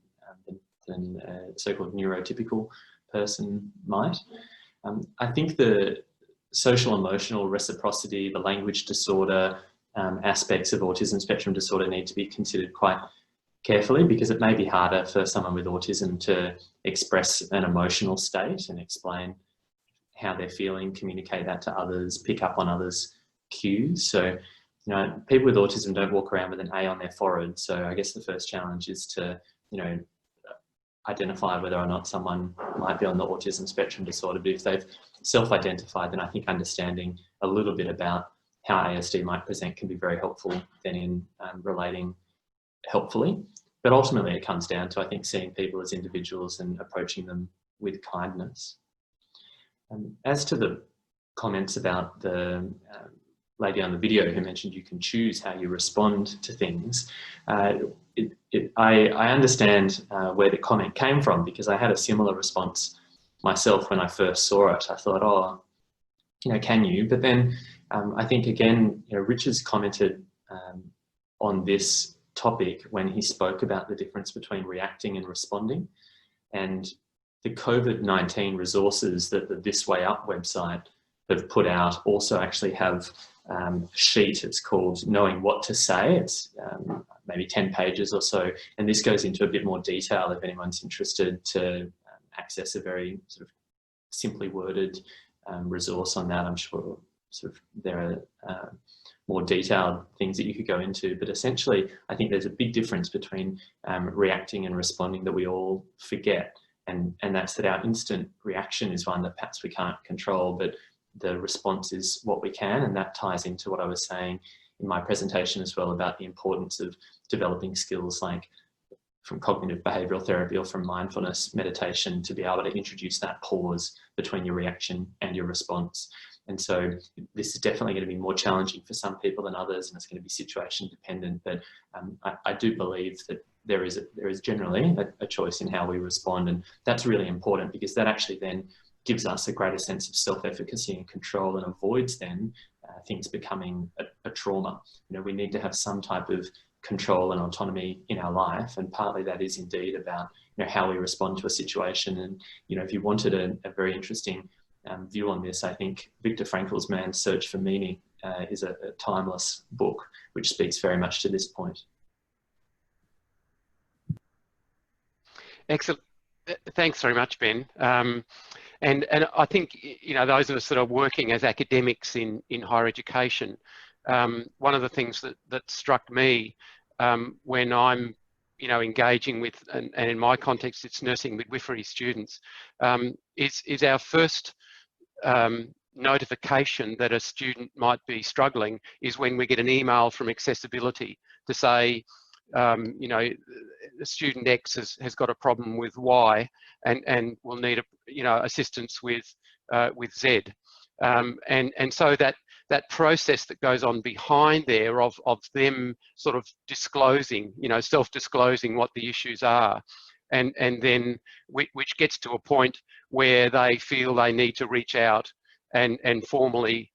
than a so-called neurotypical person might. I think the social emotional reciprocity, the language disorder aspects of autism spectrum disorder need to be considered quite carefully, because it may be harder for someone with autism to express an emotional state and explain how they're feeling, communicate that to others, pick up on others' cues. So, people with autism don't walk around with an A on their forehead. So I guess the first challenge is to, identify whether or not someone might be on the autism spectrum disorder. But if they've self-identified, then I think understanding a little bit about how ASD might present can be very helpful then in relating helpfully. But ultimately it comes down to, I think, seeing people as individuals and approaching them with kindness. As to the comments about the lady on the video who mentioned you can choose how you respond to things, I understand where the comment came from, because I had a similar response myself when I first saw it. I thought, oh, can you? But then I think, again, Richard's commented on this topic when he spoke about the difference between reacting and responding. And the COVID-19 resources that the This Way Up website have put out also actually have a sheet. It's called Knowing What to Say. It's maybe 10 pages or so. And this goes into a bit more detail if anyone's interested to access a very sort of simply worded resource on that. I'm sure there are more detailed things that you could go into, but essentially I think there's a big difference between reacting and responding that we all forget, and that's that our instant reaction is one that perhaps we can't control, but the response is what we can. And that ties into what I was saying in my presentation as well about the importance of developing skills like from cognitive behavioral therapy or from mindfulness meditation to be able to introduce that pause between your reaction and your response. And so this is definitely going to be more challenging for some people than others, and it's going to be situation dependent. But I do believe that there is generally a choice in how we respond, and that's really important, because that actually then gives us a greater sense of self-efficacy and control, and avoids then things becoming a trauma. We need to have some type of control and autonomy in our life, and partly that is indeed about how we respond to a situation. And if you wanted a very interesting view on this, I think Viktor Frankl's Man's Search for Meaning is a timeless book which speaks very much to this point. Excellent. Thanks very much, Ben. And I think those of us that are working as academics in higher education, one of the things that struck me when I'm engaging with, and in my context it's nursing midwifery students, is our first notification that a student might be struggling is when we get an email from accessibility to say, student X has got a problem with Y and will need assistance with Z, and so that process that goes on behind there of them sort of disclosing, self-disclosing what the issues are, and then which gets to a point where they feel they need to reach out and formally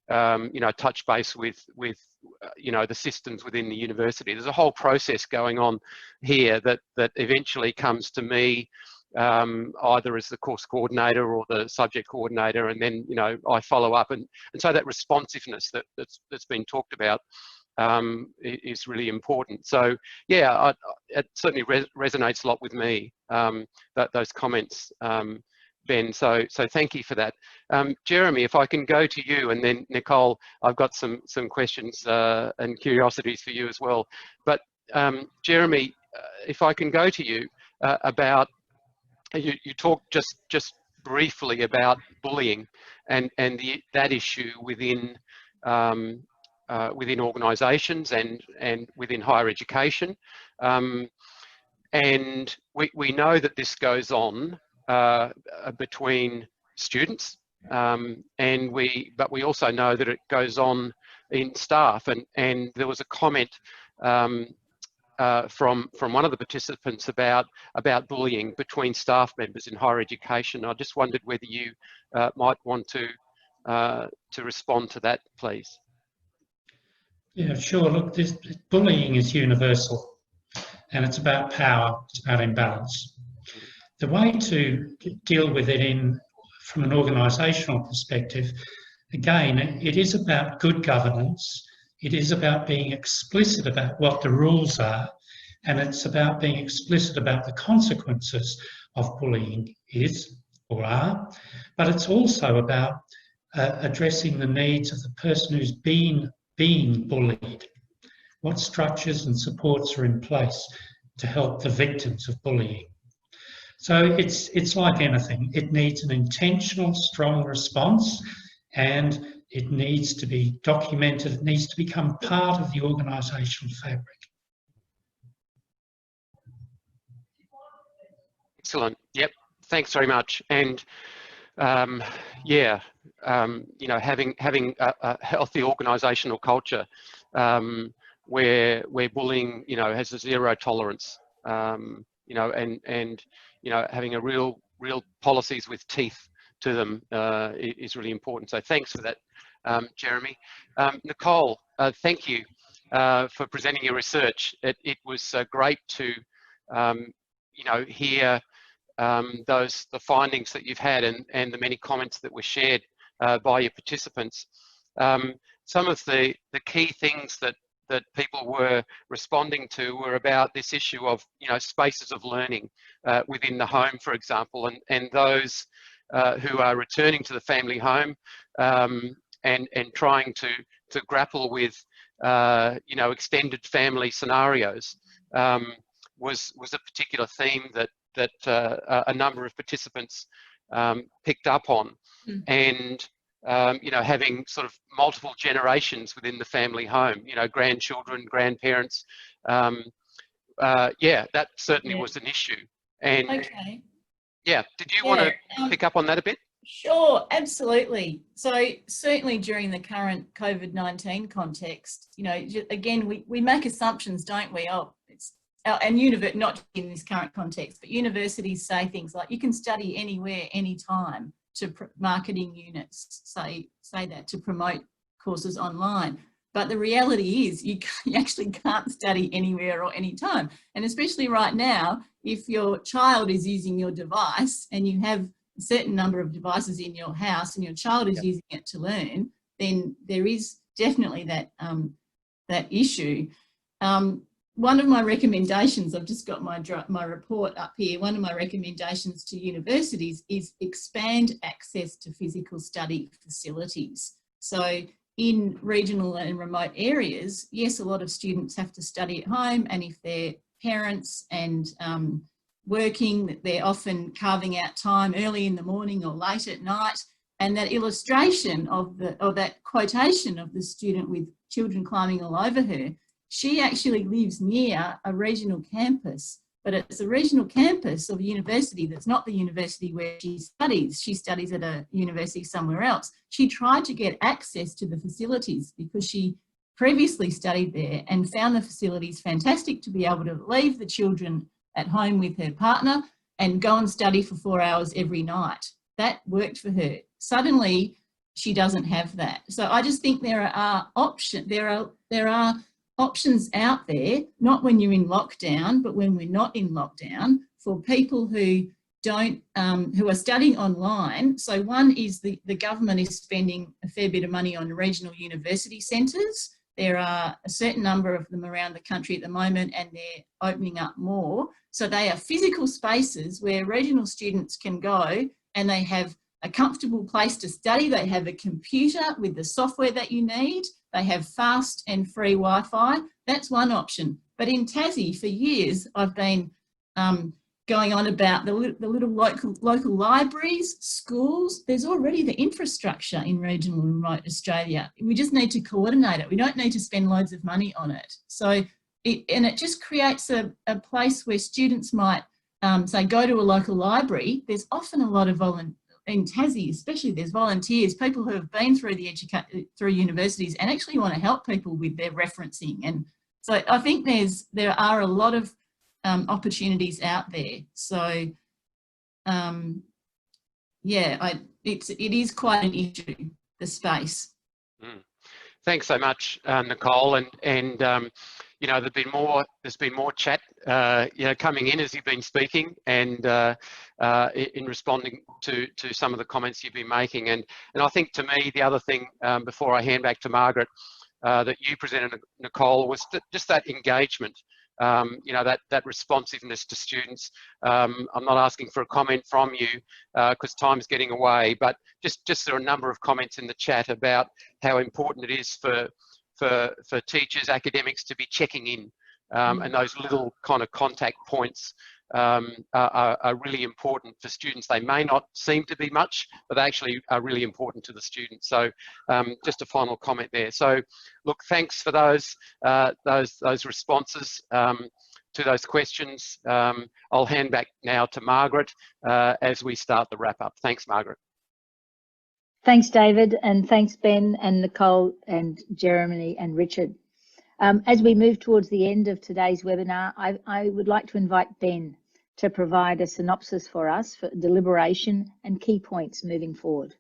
touch base with the systems within the university. There's a whole process going on here that eventually comes to me, either as the course coordinator or the subject coordinator, and then I follow up, and so that responsiveness that's been talked about is really important. So yeah, it certainly resonates a lot with me, those comments, Ben. So thank you for that. Jeremy, if I can go to you, and then Nicole, I've got some questions and curiosities for you as well. But Jeremy, if I can go to you about, you talked just briefly about bullying and that issue within organisations and within higher education, and we know that this goes on between students, but we also know that it goes on in staff, and there was a comment from one of the participants about bullying between staff members in higher education. I just wondered whether you might want to respond to that, please. Yeah, sure. Look, bullying is universal, and it's about power. It's about imbalance. The way to deal with it from an organisational perspective, again, it is about good governance. It is about being explicit about what the rules are, and it's about being explicit about the consequences of bullying is or are, but it's also about addressing the needs of the person who's being bullied. What structures and supports are in place to help the victims of bullying? So it's like anything. It needs an intentional, strong response, and it needs to be documented. It needs to become part of the organisational fabric. Excellent. Yep. Thanks very much. And having a healthy organisational culture where bullying, has a zero tolerance, and having a real policies with teeth to them is really important. So thanks for that, Jeremy. Nicole, thank you for presenting your research. It was great to hear the findings that you've had and the many comments that were shared by your participants. Some of the key things that people were responding to were about this issue of spaces of learning within the home, for example, and those who are returning to the family home and trying to grapple with extended family scenarios was a particular theme that a number of participants picked up on. And having sort of multiple generations within the family home, grandchildren, grandparents, that certainly was an issue. And okay. Yeah, did you want to pick up on that a bit? Sure, absolutely. So certainly during the current COVID-19 context, again, we make assumptions, don't we? And not in this current context, but universities say things like you can study anywhere, anytime. To marketing units say that to promote courses online. But the reality is you actually can't study anywhere or anytime. And especially right now, if your child is using your device and you have a certain number of devices in your house and your child is using it to learn, then there is definitely that, that issue. One of my recommendations, I've just got my report up here, one of my recommendations to universities is expand access to physical study facilities. So in regional and remote areas, yes, a lot of students have to study at home, and if they're parents and working, they're often carving out time early in the morning or late at night. And that illustration of that quotation of the student with children climbing all over her, she actually lives near a regional campus, but it's a regional campus of a university that's not the university where she studies. She studies at a university somewhere else. She tried to get access to the facilities because she previously studied there and found the facilities fantastic to be able to leave the children at home with her partner and go and study for 4 hours every night. That worked for her. Suddenly, she doesn't have that. So I just think there are options out there, not when you're in lockdown, but when we're not in lockdown, for people who don't, who are studying online. So one is the government is spending a fair bit of money on regional university centres. There are a certain number of them around the country at the moment, and they're opening up more. So they are physical spaces where regional students can go and they have a comfortable place to study. They have a computer with the software that you need. They have fast and free Wi-Fi. That's one option. But in Tassie, for years, I've been going on about the little local libraries, schools. There's already the infrastructure in regional and remote Australia. We just need to coordinate it. We don't need to spend loads of money on it. So it just creates a place where students might say, go to a local library. There's often a lot of in Tassie, especially, there's volunteers, people who have been through through universities and actually want to help people with their referencing. And so I think there are a lot of opportunities out there. So yeah, it is quite an issue, the space. Thanks so much, Nicole. And you know, there's been more chat, you know, coming in as you've been speaking, and in responding to some of the comments you've been making. And I think, to me, the other thing, before I hand back to Margaret, that you presented, Nicole, was just that engagement. You know, that responsiveness to students. I'm not asking for a comment from you because time's getting away, but just there are a number of comments in the chat about how important it is for teachers, academics to be checking in, and those little kind of contact points are really important for students. They may not seem to be much, but they actually are really important to the students. So just a final comment there. So look, thanks for those responses to those questions. I'll hand back now to Margaret as we start the wrap up. Thanks, Margaret. Thanks, David, and thanks, Ben and Nicole and Jeremy and Richard. As we move towards the end of today's webinar, I would like to invite Ben to provide a synopsis for us for deliberation and key points moving forward.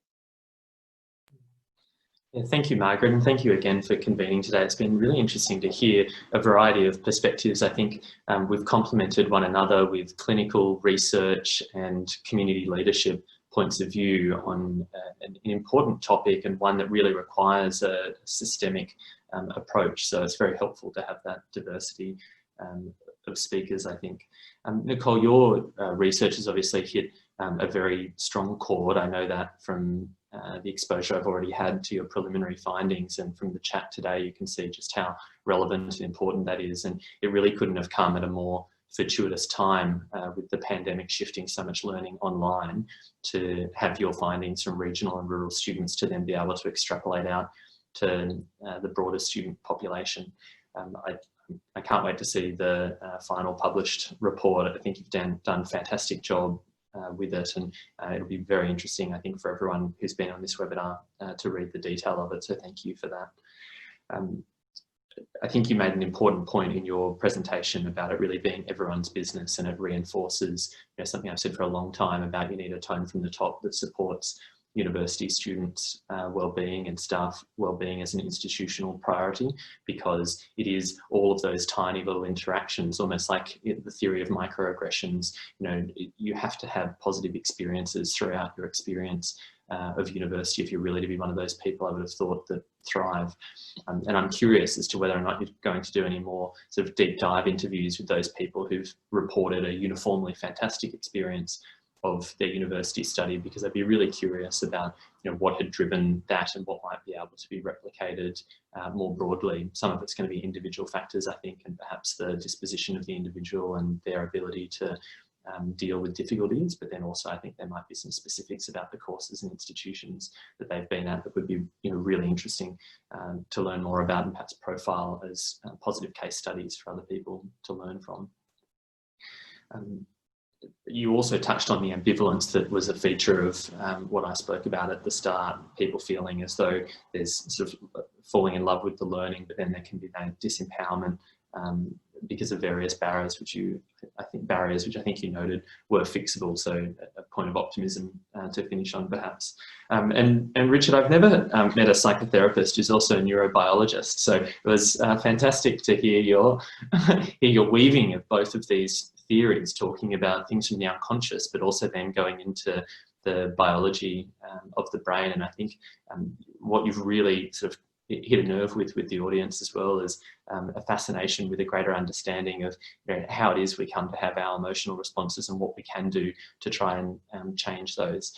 Yeah, thank you, Margaret, and thank you again for convening today. It's been really interesting to hear a variety of perspectives. I think we've complemented one another with clinical research and community leadership points of view on an important topic, and one that really requires a systemic approach. So it's very helpful to have that diversity of speakers, I think. Nicole, your research has obviously hit a very strong chord. I know that from the exposure I've already had to your preliminary findings, and from the chat today, you can see just how relevant and important that is. And it really couldn't have come at a more fortuitous time with the pandemic shifting so much learning online, to have your findings from regional and rural students to then be able to extrapolate out to the broader student population. I can't wait to see the final published report. I think you've done a fantastic job with it, and it'll be very interesting, I think, for everyone who's been on this webinar to read the detail of it, so thank you for that. I think you made an important point in your presentation about it really being everyone's business, and it reinforces, you know, something I've said for a long time about you need a tone from the top that supports university students' wellbeing and staff wellbeing as an institutional priority, because it is all of those tiny little interactions, almost like the theory of microaggressions. You know, you have to have positive experiences throughout your experience of university if you're really to be one of those people, I would have thought, that thrive. And I'm curious as to whether or not you're going to do any more sort of deep dive interviews with those people who've reported a uniformly fantastic experience of their university study, because I'd be really curious about, you know, what had driven that and what might be able to be replicated more broadly. Some of it's going to be individual factors, I think, and perhaps the disposition of the individual and their ability to deal with difficulties, but then also I think there might be some specifics about the courses and institutions that they've been at that would be, you know, really interesting to learn more about and perhaps profile as positive case studies for other people to learn from. You also touched on the ambivalence that was a feature of what I spoke about at the start, people feeling as though there's sort of falling in love with the learning, but then there can be that disempowerment because of various barriers, which I think you noted were fixable. So a point of optimism to finish on, perhaps. And Richard, I've never met a psychotherapist who's also a neurobiologist. So it was fantastic to hear your weaving of both of these theories, talking about things from the unconscious, but also then going into the biology of the brain. And I think what you've really sort of hit a nerve with the audience as well as a fascination with a greater understanding of, you know, how it is we come to have our emotional responses and what we can do to try and change those.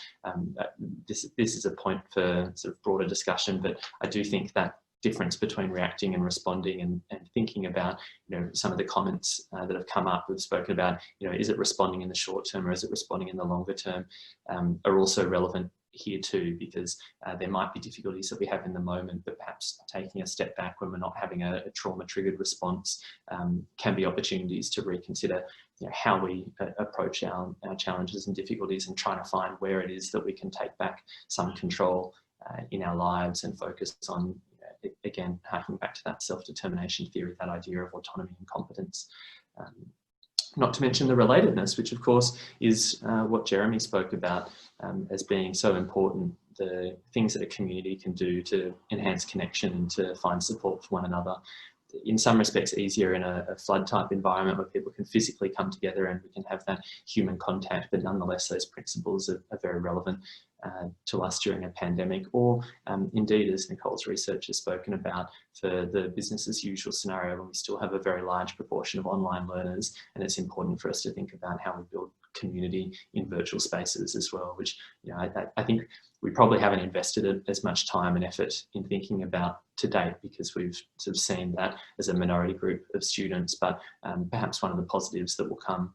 This is a point for sort of broader discussion, but I do think that difference between reacting and responding and thinking about, you know, some of the comments that have come up, we've spoken about, you know, is it responding in the short term or is it responding in the longer term, are also relevant here too, because there might be difficulties that we have in the moment, but perhaps taking a step back when we're not having a trauma triggered response can be opportunities to reconsider, you know, how we approach our challenges and difficulties, and trying to find where it is that we can take back some control in our lives and focus on, again, harking back to that self-determination theory, that idea of autonomy and competence. Not to mention the relatedness, which of course is what Jeremy spoke about as being so important, the things that a community can do to enhance connection and to find support for one another. In some respects easier in a flood type environment where people can physically come together and we can have that human contact, but nonetheless those principles are very relevant to us during a pandemic, or indeed, as Nicole's research has spoken about, for the business as usual scenario when we still have a very large proportion of online learners, and it's important for us to think about how we build community in virtual spaces as well, which, you know, I think we probably haven't invested as much time and effort in thinking about to date, because we've sort of seen that as a minority group of students, but perhaps one of the positives that will come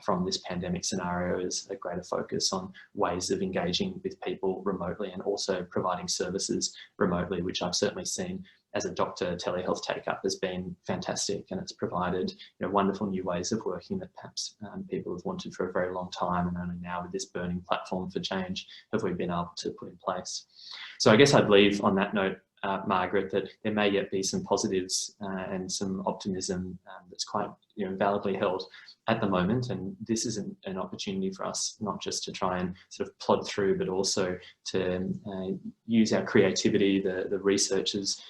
from this pandemic scenario is a greater focus on ways of engaging with people remotely and also providing services remotely, which I've certainly seen as a doctor. Telehealth take-up has been fantastic, and it's provided, you know, wonderful new ways of working that perhaps people have wanted for a very long time, and only now with this burning platform for change have we been able to put in place. So I guess I'd leave on that note, Margaret, that there may yet be some positives and some optimism that's quite, you know, validly held at the moment, and this is an opportunity for us not just to try and sort of plod through, but also to use our creativity, the researchers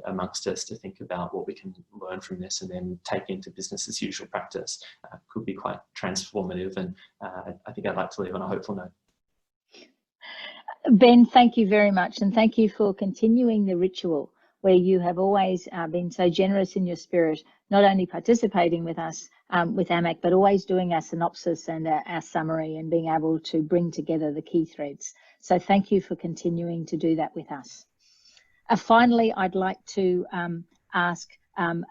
amongst us, to think about what we can learn from this and then take into business as usual practice. Could be quite transformative, and I think I'd like to leave on a hopeful note. Ben, thank you very much, and thank you for continuing the ritual where you have always been so generous in your spirit, not only participating with us with AMAC, but always doing our synopsis and our summary and being able to bring together the key threads. So thank you for continuing to do that with us. Finally, I'd like to ask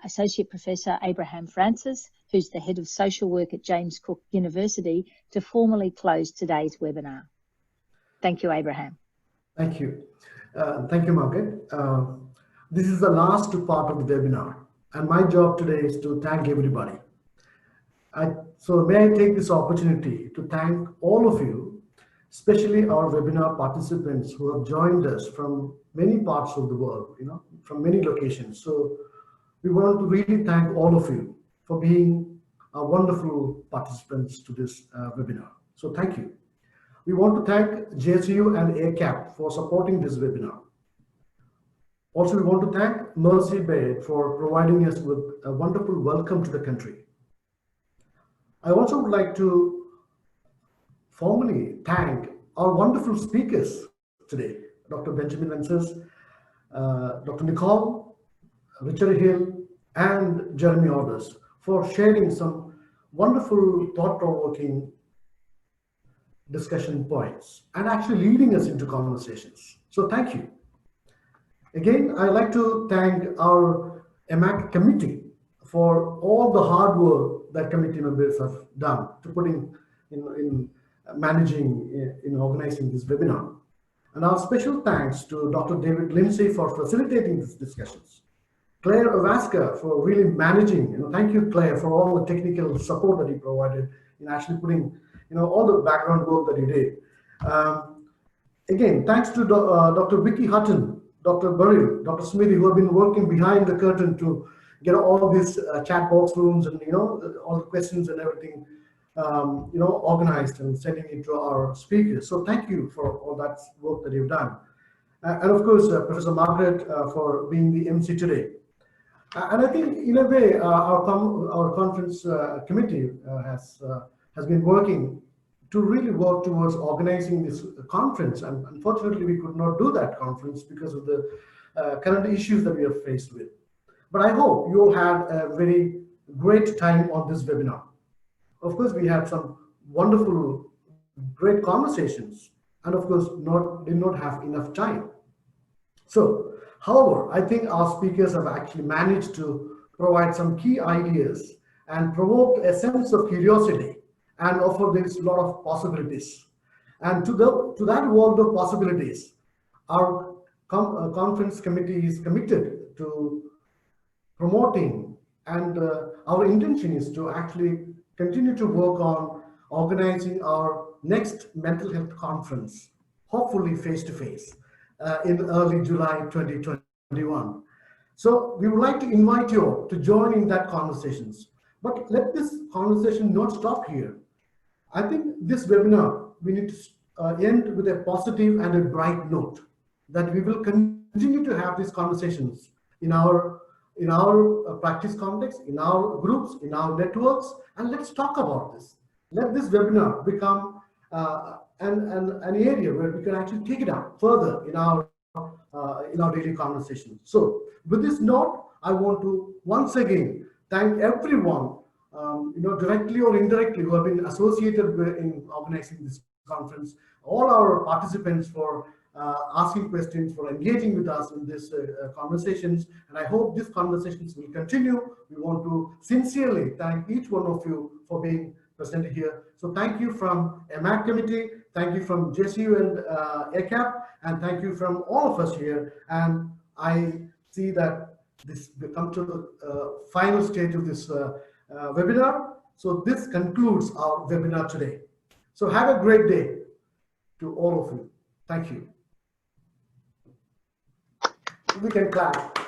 Associate Professor Abraham Francis, who's the Head of Social Work at James Cook University, to formally close today's webinar. Thank you, Abraham. Thank you. Thank you, Margaret. This is the last part of the webinar, and my job today is to thank everybody. So may I take this opportunity to thank all of you, especially our webinar participants who have joined us from many parts of the world, you know, from many locations. So we want to really thank all of you for being wonderful participants to this webinar. So thank you. We want to thank JSU and ACAP for supporting this webinar. Also, we want to thank Mercy Bay for providing us with a wonderful welcome to the country. I also would like to formally thank our wonderful speakers today, Dr. Benjamin Veness, Dr. Nicole, Richard Hill, and Jeremy Audas for sharing some wonderful thought-provoking discussion points and actually leading us into conversations. So thank you. Again, I'd like to thank our EMAC committee for all the hard work that committee members have done to putting in managing, in organizing this webinar. And our special thanks to Dr. David Lindsay for facilitating these discussions. Claire Ovaska for really managing, thank you, Claire, for all the technical support that you provided in actually putting, all the background work that you did. Again, thanks to Dr. Vicky Hutton, Dr. Burrell, Dr. Smithy, who have been working behind the curtain to get all these chat box rooms and, all the questions and everything, organized and sending it to our speakers. So thank you for all that work that you've done. And of course, Professor Margaret for being the MC today. And I think in a way, our conference committee has been working to really work towards organizing this conference. And unfortunately, we could not do that conference because of the current issues that we are faced with. But I hope you all had a very great time on this webinar. Of course, we had some wonderful, great conversations, and of course, did not have enough time. So, however, I think our speakers have actually managed to provide some key ideas and provoke a sense of curiosity and offer this lot of possibilities. And to that world of possibilities, our conference committee is committed to promoting, and our intention is to actually continue to work on organizing our next mental health conference, hopefully face-to-face, in early July 2021. So we would like to invite you all to join in that conversations. But let this conversation not stop here. I think this webinar, we need to end with a positive and a bright note, that we will continue to have these conversations in our practice context, in our groups, in our networks, and let's talk about this. Let this webinar become an area where we can actually take it out further in our daily conversations. So with this note, I want to once again thank everyone, directly or indirectly, who have been associated with in organizing this conference, all our participants for asking questions, for engaging with us in these conversations, and I hope these conversations will continue. We want to sincerely thank each one of you for being present here. So thank you from EMAC committee, thank you from JSU and ACAP, and thank you from all of us here. And I see that this will come to the final stage of this webinar. So this concludes our webinar today. So have a great day to all of you. Thank you. We can clap.